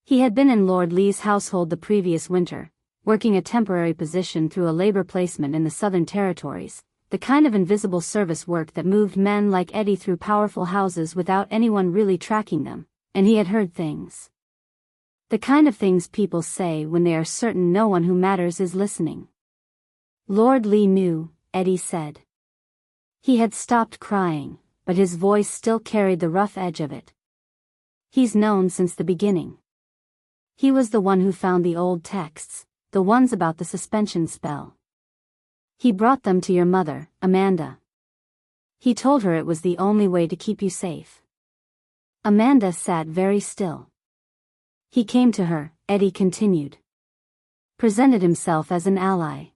He had been in Lord Lee's household the previous winter, working a temporary position through a labor placement in the Southern Territories, the kind of invisible service work that moved men like Eddie through powerful houses without anyone really tracking them, and he had heard things. The kind of things people say when they are certain no one who matters is listening. Lord Lee knew, Eddie said. He had stopped crying, but his voice still carried the rough edge of it. He's known since the beginning. He was the one who found the old texts, the ones about the suspension spell. He brought them to your mother, Amanda. He told her it was the only way to keep you safe. Amanda sat very still. He came to her, Eddie continued. Presented himself as an ally.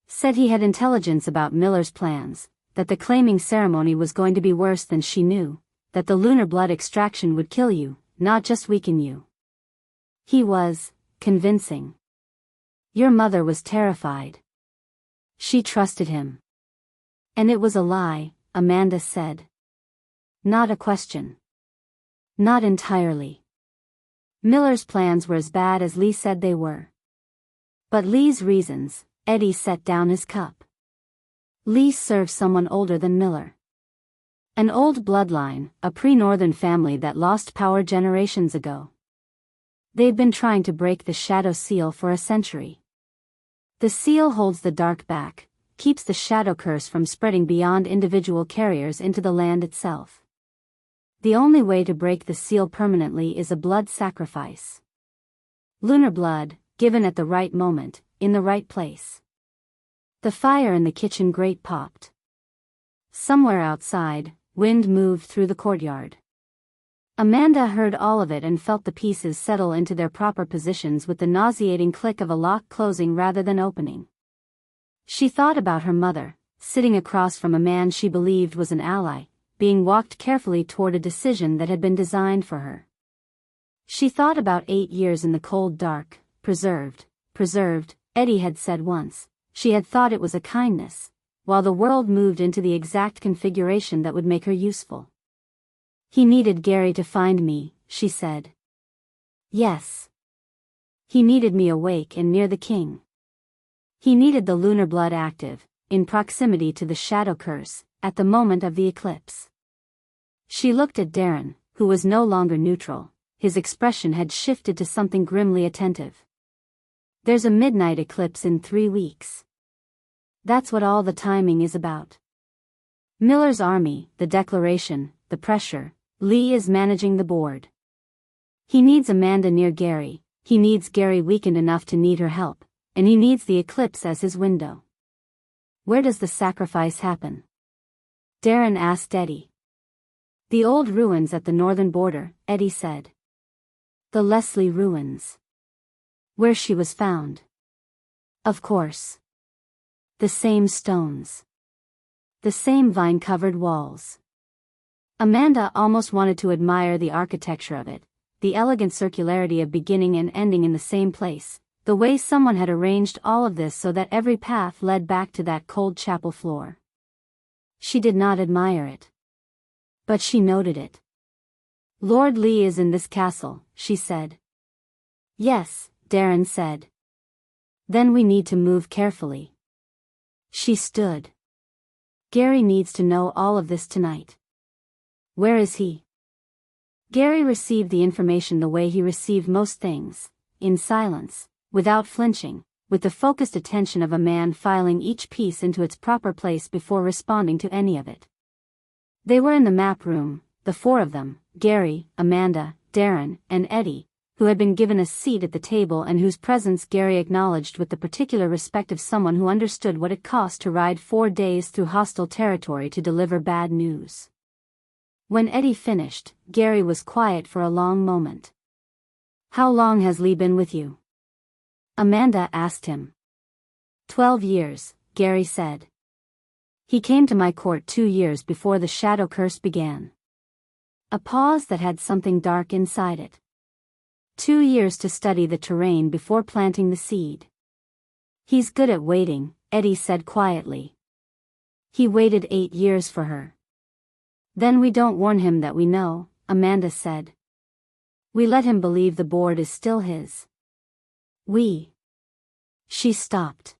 Said he had intelligence about Miller's plans, that the claiming ceremony was going to be worse than she knew, that the lunar blood extraction would kill you, not just weaken you. He was convincing. Your mother was terrified. She trusted him. And it was a lie, Amanda said. Not a question. Not entirely. Miller's plans were as bad as Lee said they were. But Lee's reasons, Eddie set down his cup. Lee served someone older than Miller. An old bloodline, a pre-northern family that lost power generations ago. They've been trying to break the shadow seal for a century. The seal holds the dark back, keeps the shadow curse from spreading beyond individual carriers into the land itself. The only way to break the seal permanently is a blood sacrifice. Lunar blood, given at the right moment, in the right place. The fire in the kitchen grate popped. Somewhere outside, wind moved through the courtyard. Amanda heard all of it and felt the pieces settle into their proper positions with the nauseating click of a lock closing rather than opening. She thought about her mother, sitting across from a man she believed was an ally, being walked carefully toward a decision that had been designed for her. She thought about 8 years in the cold dark, preserved, Eddie had said once. She had thought it was a kindness, while the world moved into the exact configuration that would make her useful. He needed Gary to find me, she said. Yes. He needed me awake and near the king. He needed the lunar blood active, in proximity to the shadow curse, at the moment of the eclipse. She looked at Darren, who was no longer neutral. His expression had shifted to something grimly attentive. There's a midnight eclipse in 3 weeks. That's what all the timing is about. Miller's army, the declaration, the pressure. Lee is managing the board. He needs Amanda near Gary, he needs Gary weakened enough to need her help, and he needs the eclipse as his window. Where does the sacrifice happen? Darren asked Eddie. The old ruins at the northern border, Eddie said. The Leslie ruins. Where she was found. Of course. The same stones. The same vine-covered walls. Amanda almost wanted to admire the architecture of it, the elegant circularity of beginning and ending in the same place, the way someone had arranged all of this so that every path led back to that cold chapel floor. She did not admire it. But she noted it. Lord Lee is in this castle, she said. Yes, Darren said. Then we need to move carefully. She stood. Gary needs to know all of this tonight. Where is he? Gary received the information the way he received most things, in silence, without flinching, with the focused attention of a man filing each piece into its proper place before responding to any of it. They were in the map room, the 4 of them, Gary, Amanda, Darren, and Eddie, who had been given a seat at the table and whose presence Gary acknowledged with the particular respect of someone who understood what it cost to ride 4 days through hostile territory to deliver bad news. When Eddie finished, Gary was quiet for a long moment. How long has Lee been with you? Amanda asked him. 12 years, Gary said. He came to my court 2 years before the shadow curse began. A pause that had something dark inside it. 2 years to study the terrain before planting the seed. He's good at waiting, Eddie said quietly. He waited 8 years for her. Then we don't warn him that we know, Amanda said. We let him believe the board is still his. She stopped.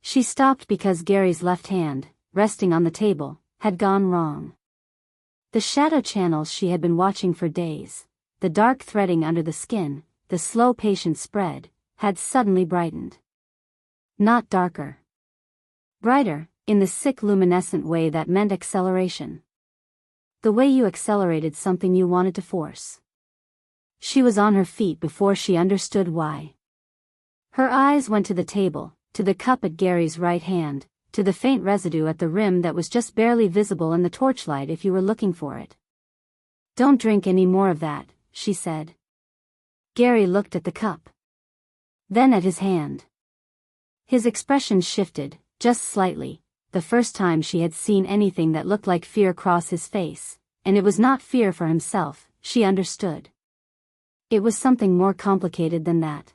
She stopped because Gary's left hand, resting on the table, had gone wrong. The shadow channels she had been watching for days, the dark threading under the skin, the slow patient spread, had suddenly brightened. Not darker. Brighter, in the sick luminescent way that meant acceleration. The way you accelerated something you wanted to force. She was on her feet before she understood why. Her eyes went to the table, to the cup at Gary's right hand, to the faint residue at the rim that was just barely visible in the torchlight if you were looking for it. Don't drink any more of that, she said. Gary looked at the cup. Then at his hand. His expression shifted, just slightly, the first time she had seen anything that looked like fear cross his face, and it was not fear for himself, she understood. It was something more complicated than that.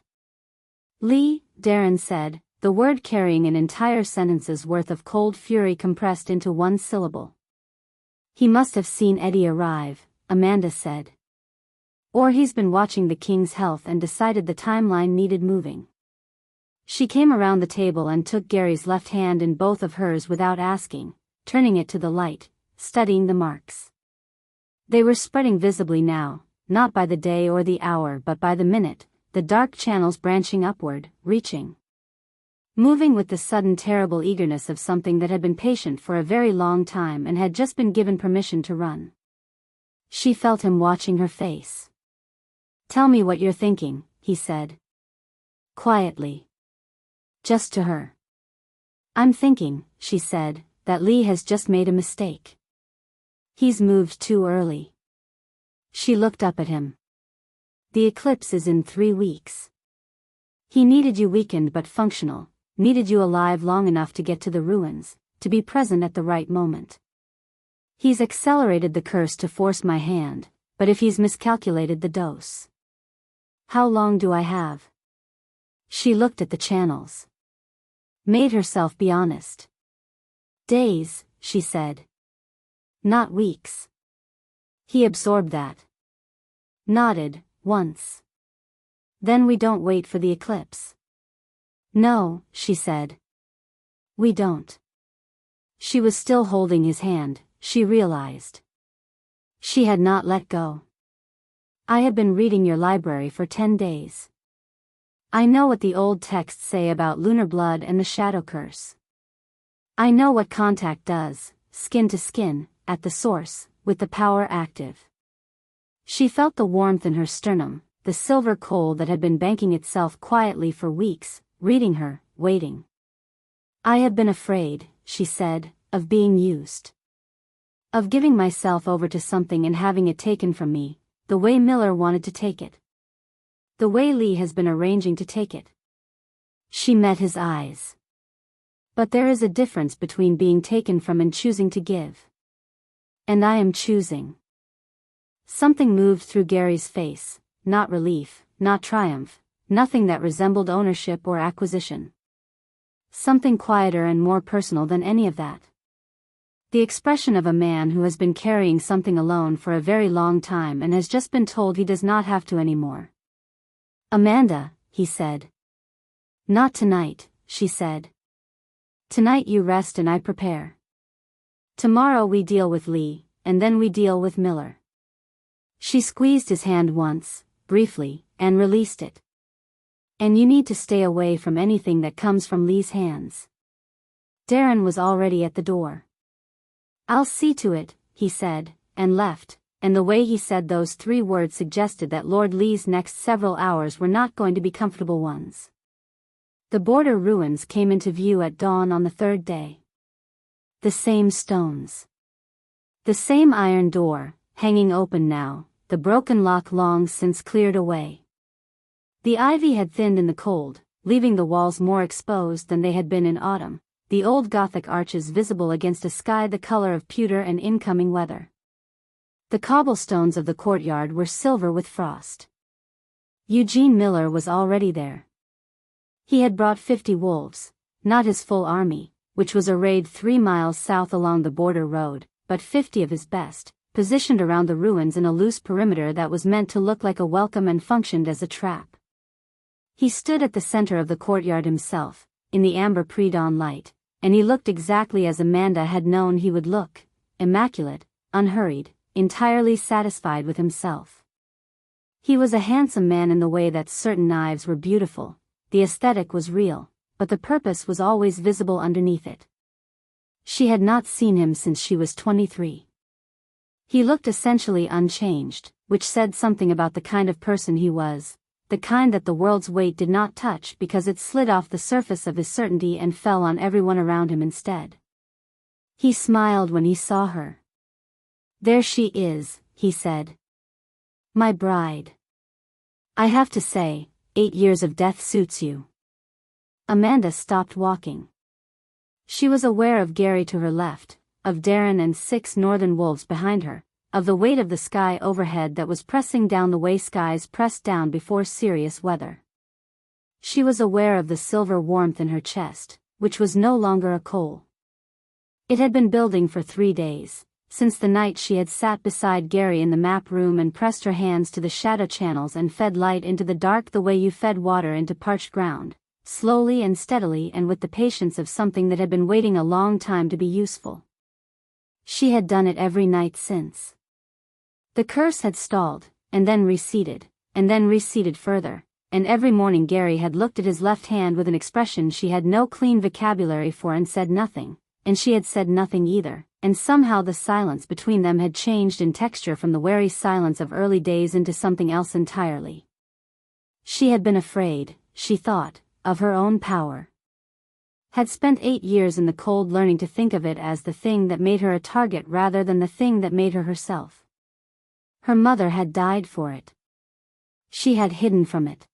Lee, Darren said, the word carrying an entire sentence's worth of cold fury compressed into one syllable. He must have seen Eddie arrive, Amanda said. Or he's been watching the king's health and decided the timeline needed moving. She came around the table and took Gary's left hand in both of hers without asking, turning it to the light, studying the marks. They were spreading visibly now, not by the day or the hour but by the minute, the dark channels branching upward, reaching. Moving with the sudden terrible eagerness of something that had been patient for a very long time and had just been given permission to run. She felt him watching her face. "Tell me what you're thinking," he said. Quietly. Just to her. "I'm thinking," she said, "that Lee has just made a mistake. He's moved too early." She looked up at him. "The eclipse is in 3 weeks. He needed you weakened but functional, needed you alive long enough to get to the ruins, to be present at the right moment. He's accelerated the curse to force my hand, but if he's miscalculated the dose. How long do I have?" She looked at the channels. Made herself be honest. "Days," she said. "Not weeks." He absorbed that. Nodded, once. "Then we don't wait for the eclipse." "No," she said. "We don't." She was still holding his hand, she realized. She had not let go. "I have been reading your library for 10 days. I know what the old texts say about lunar blood and the shadow curse. I know what contact does, skin to skin, at the source, with the power active." She felt the warmth in her sternum, the silver coal that had been banking itself quietly for weeks, reading her, waiting. "I have been afraid," she said, "of being used. Of giving myself over to something and having it taken from me, the way Miller wanted to take it. The way Lee has been arranging to take it." She met his eyes. "But there is a difference between being taken from and choosing to give. And I am choosing." Something moved through Gary's face, not relief, not triumph, nothing that resembled ownership or acquisition. Something quieter and more personal than any of that. The expression of a man who has been carrying something alone for a very long time and has just been told he does not have to anymore. "Amanda," he said. "Not tonight," she said. "Tonight you rest and I prepare. Tomorrow we deal with Lee, and then we deal with Miller." She squeezed his hand once, briefly, and released it. "And you need to stay away from anything that comes from Lee's hands." Darren was already at the door. "I'll see to it," he said, and left, and the way he said those 3 words suggested that Lord Lee's next several hours were not going to be comfortable ones. The border ruins came into view at dawn on the 3rd day. The same stones. The same iron door, hanging open now, the broken lock long since cleared away. The ivy had thinned in the cold, leaving the walls more exposed than they had been in autumn, the old Gothic arches visible against a sky the color of pewter and incoming weather. The cobblestones of the courtyard were silver with frost. Eugene Miller was already there. He had brought 50 wolves, not his full army, which was arrayed 3 miles south along the border road, but 50 of his best, positioned around the ruins in a loose perimeter that was meant to look like a welcome and functioned as a trap. He stood at the center of the courtyard himself, in the amber pre-dawn light, and he looked exactly as Amanda had known he would look, immaculate, unhurried, entirely satisfied with himself. He was a handsome man in the way that certain knives were beautiful, the aesthetic was real, but the purpose was always visible underneath it. She had not seen him since she was 23. He looked essentially unchanged, which said something about the kind of person he was, the kind that the world's weight did not touch because it slid off the surface of his certainty and fell on everyone around him instead. He smiled when he saw her. "There she is," he said. "My bride. I have to say, 8 years of death suits you." Amanda stopped walking. She was aware of Gary to her left, of Darren and 6 northern wolves behind her, of the weight of the sky overhead that was pressing down the way skies pressed down before serious weather. She was aware of the silver warmth in her chest, which was no longer a coal. It had been building for 3 days, since the night she had sat beside Gary in the map room and pressed her hands to the shadow channels and fed light into the dark the way you fed water into parched ground, slowly and steadily and with the patience of something that had been waiting a long time to be useful. She had done it every night since. The curse had stalled, and then receded further, and every morning Gary had looked at his left hand with an expression she had no clean vocabulary for and said nothing, and she had said nothing either, and somehow the silence between them had changed in texture from the wary silence of early days into something else entirely. She had been afraid, she thought, of her own power. Had spent 8 years in the cold learning to think of it as the thing that made her a target rather than the thing that made her herself. Her mother had died for it. She had hidden from it.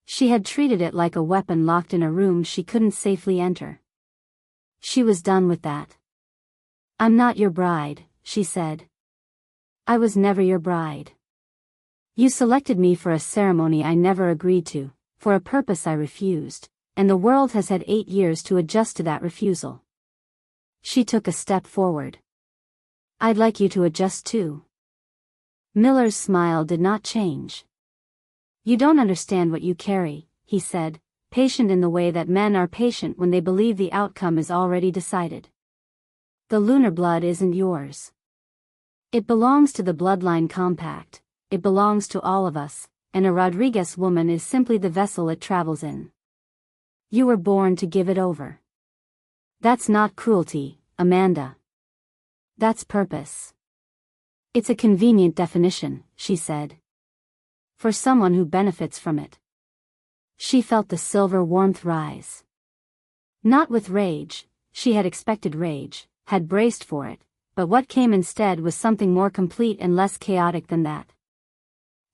She had treated it like a weapon locked in a room she couldn't safely enter. She was done with that. "I'm not your bride," she said. "I was never your bride. You selected me for a ceremony I never agreed to, for a purpose I refused, and the world has had 8 years to adjust to that refusal." She took a step forward. "I'd like you to adjust too." Miller's smile did not change. "You don't understand what you carry," he said, patient in the way that men are patient when they believe the outcome is already decided. "The lunar blood isn't yours. It belongs to the bloodline compact, it belongs to all of us, and a Rodriguez woman is simply the vessel it travels in. You were born to give it over. That's not cruelty, Amanda. That's purpose. It's a convenient definition," she said. "For someone who benefits from it." She felt the silver warmth rise. Not with rage, she had expected rage, had braced for it, but what came instead was something more complete and less chaotic than that.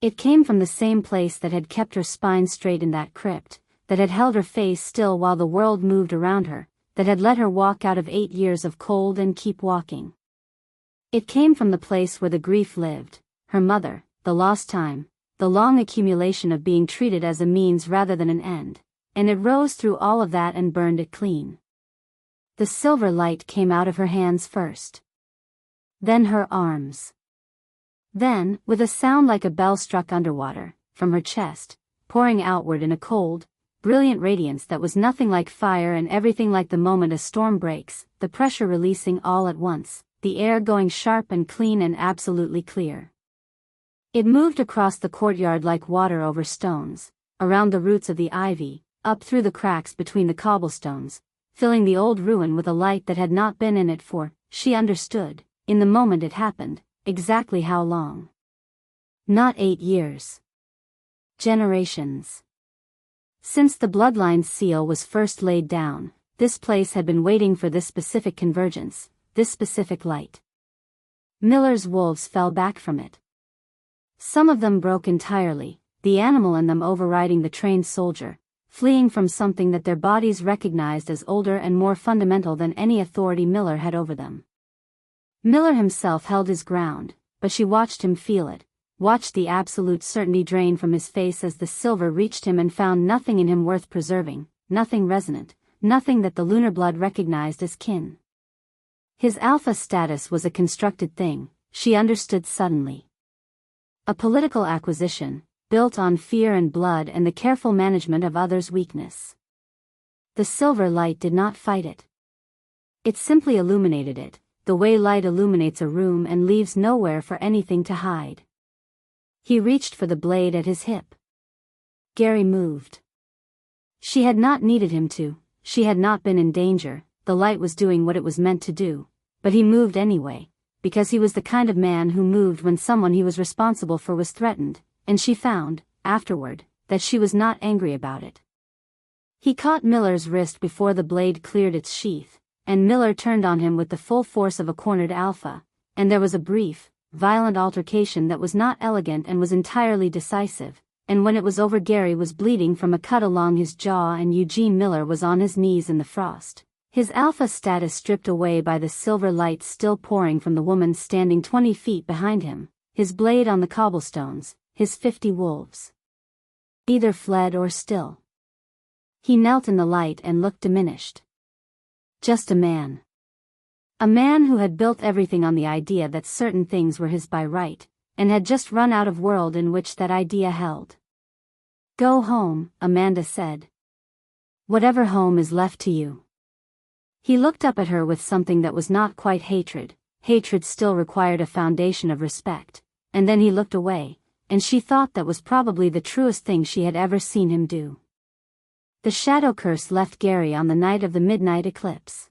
It came from the same place that had kept her spine straight in that crypt, that had held her face still while the world moved around her, that had let her walk out of 8 years of cold and keep walking. It came from the place where the grief lived, her mother, the lost time, the long accumulation of being treated as a means rather than an end, and it rose through all of that and burned it clean. The silver light came out of her hands first. Then her arms. Then, with a sound like a bell struck underwater, from her chest, pouring outward in a cold, brilliant radiance that was nothing like fire and everything like the moment a storm breaks, the pressure releasing all at once, the air going sharp and clean and absolutely clear. It moved across the courtyard like water over stones, around the roots of the ivy, up through the cracks between the cobblestones, filling the old ruin with a light that had not been in it for, she understood, in the moment it happened, exactly how long. Not 8 years. Generations. Since the bloodline seal was first laid down, this place had been waiting for this specific convergence, this specific light. Miller's wolves fell back from it. Some of them broke entirely, the animal in them overriding the trained soldier, fleeing from something that their bodies recognized as older and more fundamental than any authority Miller had over them. Miller himself held his ground, but she watched him feel it, watched the absolute certainty drain from his face as the silver reached him and found nothing in him worth preserving, nothing resonant, nothing that the lunar blood recognized as kin. His alpha status was a constructed thing, she understood suddenly. A political acquisition, built on fear and blood and the careful management of others' weakness. The silver light did not fight it. It simply illuminated it, the way light illuminates a room and leaves nowhere for anything to hide. He reached for the blade at his hip. Gary moved. She had not needed him to, she had not been in danger, the light was doing what it was meant to do, but he moved anyway, because he was the kind of man who moved when someone he was responsible for was threatened, and she found, afterward, that she was not angry about it. He caught Miller's wrist before the blade cleared its sheath, and Miller turned on him with the full force of a cornered alpha, and there was a brief, violent altercation that was not elegant and was entirely decisive, and when it was over Gary was bleeding from a cut along his jaw and Eugene Miller was on his knees in the frost, his alpha status stripped away by the silver light still pouring from the woman standing 20 feet behind him, his blade on the cobblestones, his 50 wolves. Either fled or still. He knelt in the light and looked diminished. Just a man. A man who had built everything on the idea that certain things were his by right, and had just run out of world in which that idea held. Go home, Amanda said. Whatever home is left to you. He looked up at her with something that was not quite hatred, hatred still required a foundation of respect, and then he looked away, and she thought that was probably the truest thing she had ever seen him do. The shadow curse left Gary on the night of the midnight eclipse.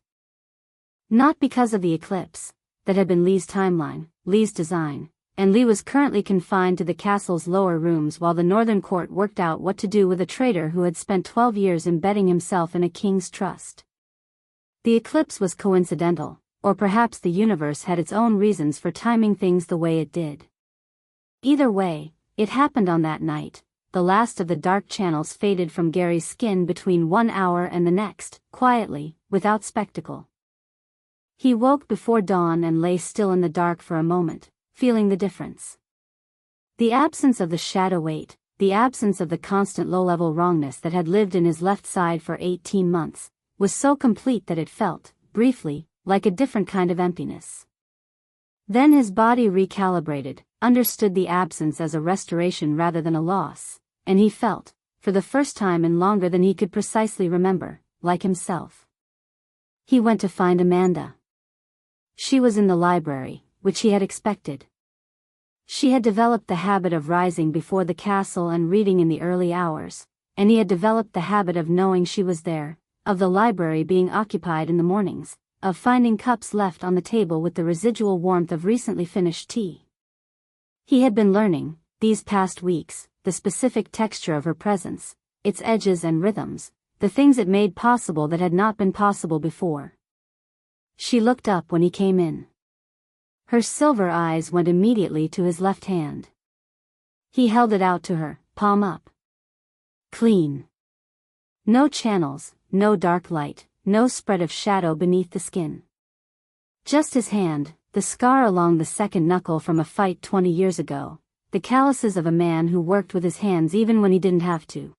Not because of the eclipse, that had been Lee's timeline, Lee's design, and Lee was currently confined to the castle's lower rooms while the Northern Court worked out what to do with a traitor who had spent 12 years embedding himself in a king's trust. The eclipse was coincidental, or perhaps the universe had its own reasons for timing things the way it did. Either way, it happened on that night. The last of the dark channels faded from Gary's skin between 1 hour and the next, quietly, without spectacle. He woke before dawn and lay still in the dark for a moment, feeling the difference. The absence of the shadow weight, the absence of the constant low-level wrongness that had lived in his left side for 18 months, was so complete that it felt, briefly, like a different kind of emptiness. Then his body recalibrated, understood the absence as a restoration rather than a loss, and he felt, for the first time in longer than he could precisely remember, like himself. He went to find Amanda. She was in the library, which he had expected. She had developed the habit of rising before the castle and reading in the early hours, and he had developed the habit of knowing she was there, of the library being occupied in the mornings, of finding cups left on the table with the residual warmth of recently finished tea. He had been learning, these past weeks, the specific texture of her presence, its edges and rhythms, the things it made possible that had not been possible before. She looked up when he came in. Her silver eyes went immediately to his left hand. He held it out to her, palm up. Clean. No channels, no dark light, no spread of shadow beneath the skin. Just his hand, the scar along the second knuckle from a fight 20 years ago, the calluses of a man who worked with his hands even when he didn't have to.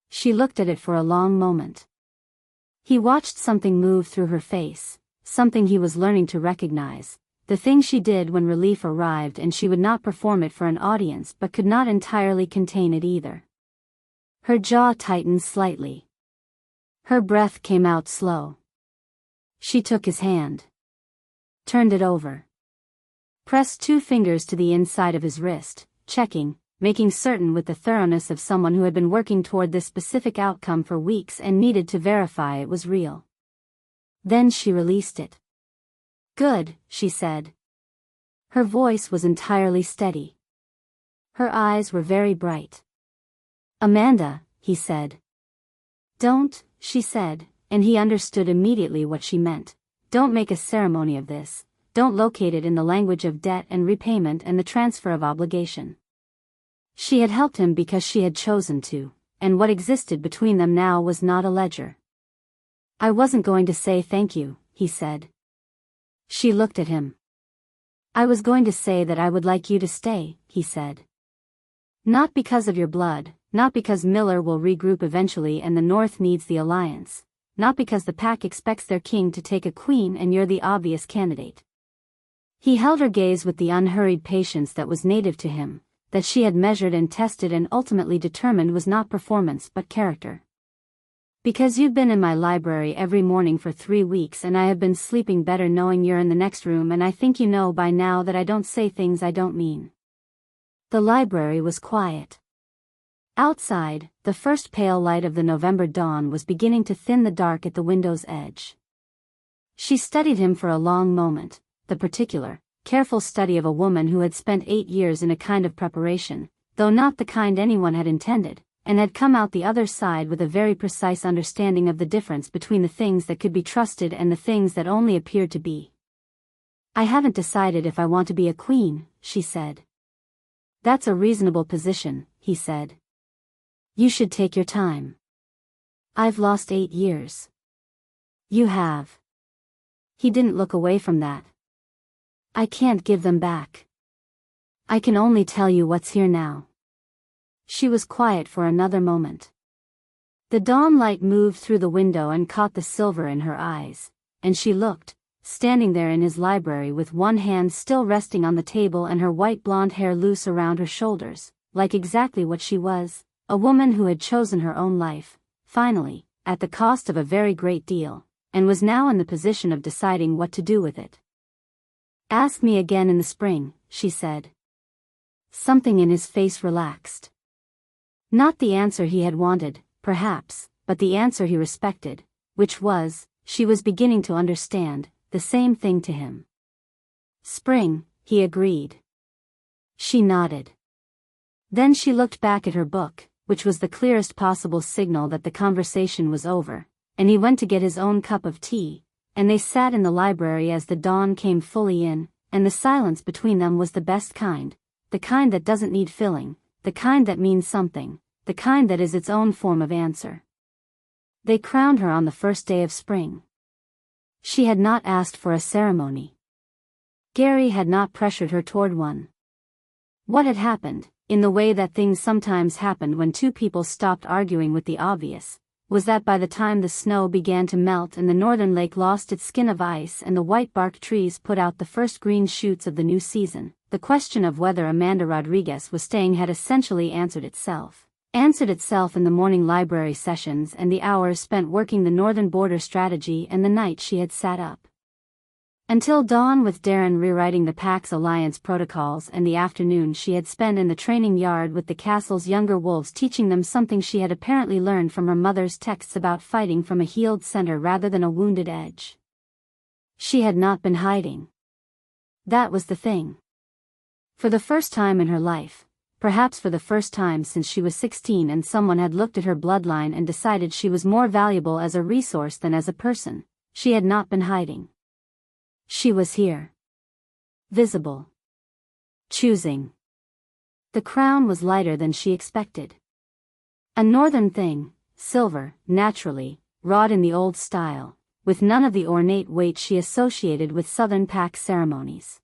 She looked at it for a long moment. He watched something move through her face, something he was learning to recognize, the thing she did when relief arrived and she would not perform it for an audience but could not entirely contain it either. Her jaw tightened slightly. Her breath came out slow. She took his hand. Turned it over. Pressed 2 fingers to the inside of his wrist, checking, making certain with the thoroughness of someone who had been working toward this specific outcome for weeks and needed to verify it was real. Then she released it. Good, she said. Her voice was entirely steady. Her eyes were very bright. Amanda, he said. Don't, she said, and he understood immediately what she meant. Don't make a ceremony of this, don't locate it in the language of debt and repayment and the transfer of obligation. She had helped him because she had chosen to, and what existed between them now was not a ledger. I wasn't going to say thank you, he said. She looked at him. I was going to say that I would like you to stay, he said. Not because of your blood, not because Miller will regroup eventually and the North needs the alliance, not because the pack expects their king to take a queen and you're the obvious candidate. He held her gaze with the unhurried patience that was native to him, that she had measured and tested and ultimately determined was not performance but character. Because you've been in my library every morning for 3 weeks and I have been sleeping better knowing you're in the next room and I think you know by now that I don't say things I don't mean. The library was quiet. Outside, the first pale light of the November dawn was beginning to thin the dark at the window's edge. She studied him for a long moment, the particular, careful study of a woman who had spent 8 years in a kind of preparation, though not the kind anyone had intended, and had come out the other side with a very precise understanding of the difference between the things that could be trusted and the things that only appeared to be. I haven't decided if I want to be a queen, she said. That's a reasonable position, he said. You should take your time. I've lost 8 years. You have. He didn't look away from that. I can't give them back. I can only tell you what's here now. She was quiet for another moment. The dawn light moved through the window and caught the silver in her eyes, and she looked, standing there in his library with one hand still resting on the table and her white blonde hair loose around her shoulders, like exactly what she was, a woman who had chosen her own life, finally, at the cost of a very great deal, and was now in the position of deciding what to do with it. Ask me again in the spring, she said. Something in his face relaxed. Not the answer he had wanted, perhaps, but the answer he respected, which was, she was beginning to understand, the same thing to him. Spring, he agreed. She nodded. Then she looked back at her book, which was the clearest possible signal that the conversation was over, and he went to get his own cup of tea, and they sat in the library as the dawn came fully in, and the silence between them was the best kind, the kind that doesn't need filling, the kind that means something, the kind that is its own form of answer. They crowned her on the first day of spring. She had not asked for a ceremony. Gary had not pressured her toward one. What had happened, in the way that things sometimes happened when two people stopped arguing with the obvious, was that by the time the snow began to melt and the northern lake lost its skin of ice and the white-barked trees put out the first green shoots of the new season, the question of whether Amanda Rodriguez was staying had essentially answered itself in the morning library sessions and the hours spent working the northern border strategy and the night she had sat up until dawn with Darren rewriting the Pax Alliance protocols and the afternoon she had spent in the training yard with the castle's younger wolves teaching them something she had apparently learned from her mother's texts about fighting from a healed center rather than a wounded edge. She had not been hiding. That was the thing. For the first time in her life, perhaps for the first time since she was 16 and someone had looked at her bloodline and decided she was more valuable as a resource than as a person, she had not been hiding. She was here. Visible. Choosing. The crown was lighter than she expected. A northern thing, silver, naturally, wrought in the old style, with none of the ornate weight she associated with southern Pax ceremonies.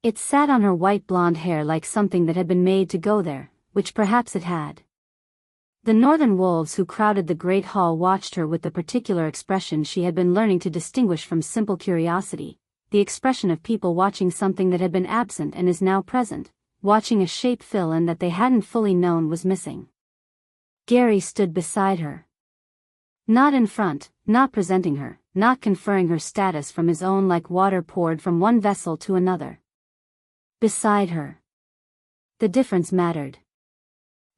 It sat on her white blonde hair like something that had been made to go there, which perhaps it had. The northern wolves who crowded the great hall watched her with the particular expression she had been learning to distinguish from simple curiosity, the expression of people watching something that had been absent and is now present, watching a shape fill in that they hadn't fully known was missing. Gary stood beside her. Not in front, not presenting her, not conferring her status from his own like water poured from one vessel to another. Beside her. The difference mattered.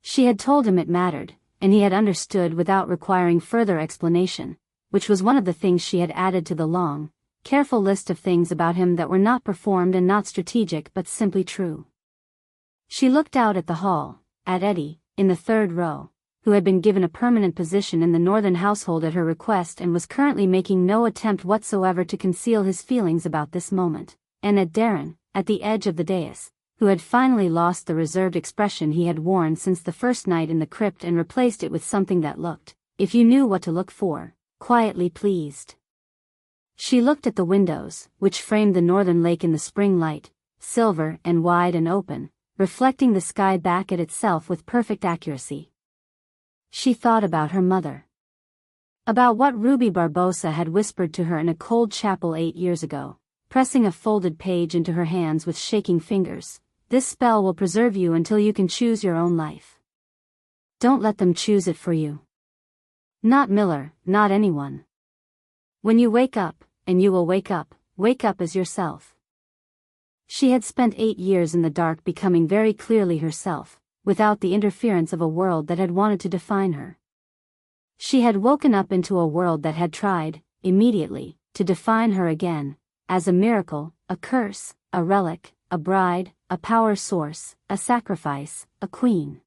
She had told him it mattered, and he had understood without requiring further explanation, which was one of the things she had added to the long, careful list of things about him that were not performed and not strategic but simply true. She looked out at the hall, at Eddie, in the third row, who had been given a permanent position in the northern household at her request and was currently making no attempt whatsoever to conceal his feelings about this moment, and at Darren, at the edge of the dais, who had finally lost the reserved expression he had worn since the first night in the crypt and replaced it with something that looked, if you knew what to look for, quietly pleased. She looked at the windows, which framed the northern lake in the spring light, silver and wide and open, reflecting the sky back at itself with perfect accuracy. She thought about her mother. About what Ruby Barbosa had whispered to her in a cold chapel 8 years ago, pressing a folded page into her hands with shaking fingers. This spell will preserve you until you can choose your own life. Don't let them choose it for you. Not Miller, not anyone. When you wake up, and you will wake up as yourself. She had spent 8 years in the dark becoming very clearly herself, without the interference of a world that had wanted to define her. She had woken up into a world that had tried, immediately, to define her again, as a miracle, a curse, a relic, a bride, a power source, a sacrifice, a queen.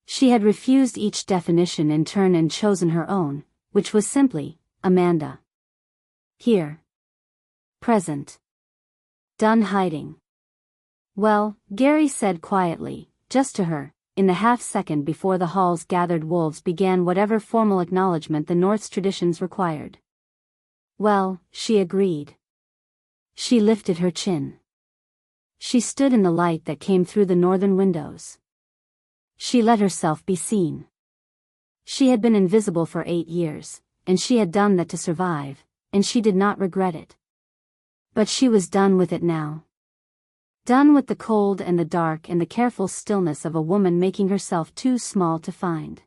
She had refused each definition in turn and chosen her own, which was simply, Amanda. Here. Present. Done hiding. Well, Gary said quietly, just to her, in the half-second before the hall's gathered wolves began whatever formal acknowledgement the North's traditions required. Well, she agreed. She lifted her chin. She stood in the light that came through the northern windows. She let herself be seen. She had been invisible for 8 years, and she had done that to survive, and she did not regret it. But she was done with it now. Done with the cold and the dark and the careful stillness of a woman making herself too small to find.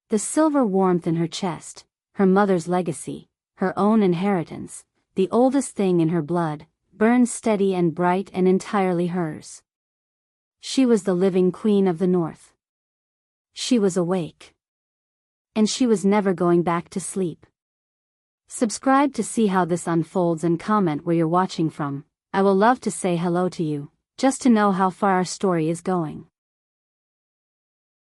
The silver warmth in her chest, her mother's legacy, her own inheritance, the oldest thing in her blood, burned steady and bright and entirely hers. She was the living queen of the North. She was awake. And she was never going back to sleep. Subscribe to see how this unfolds and comment where you're watching from. I will love to say hello to you, just to know how far our story is going.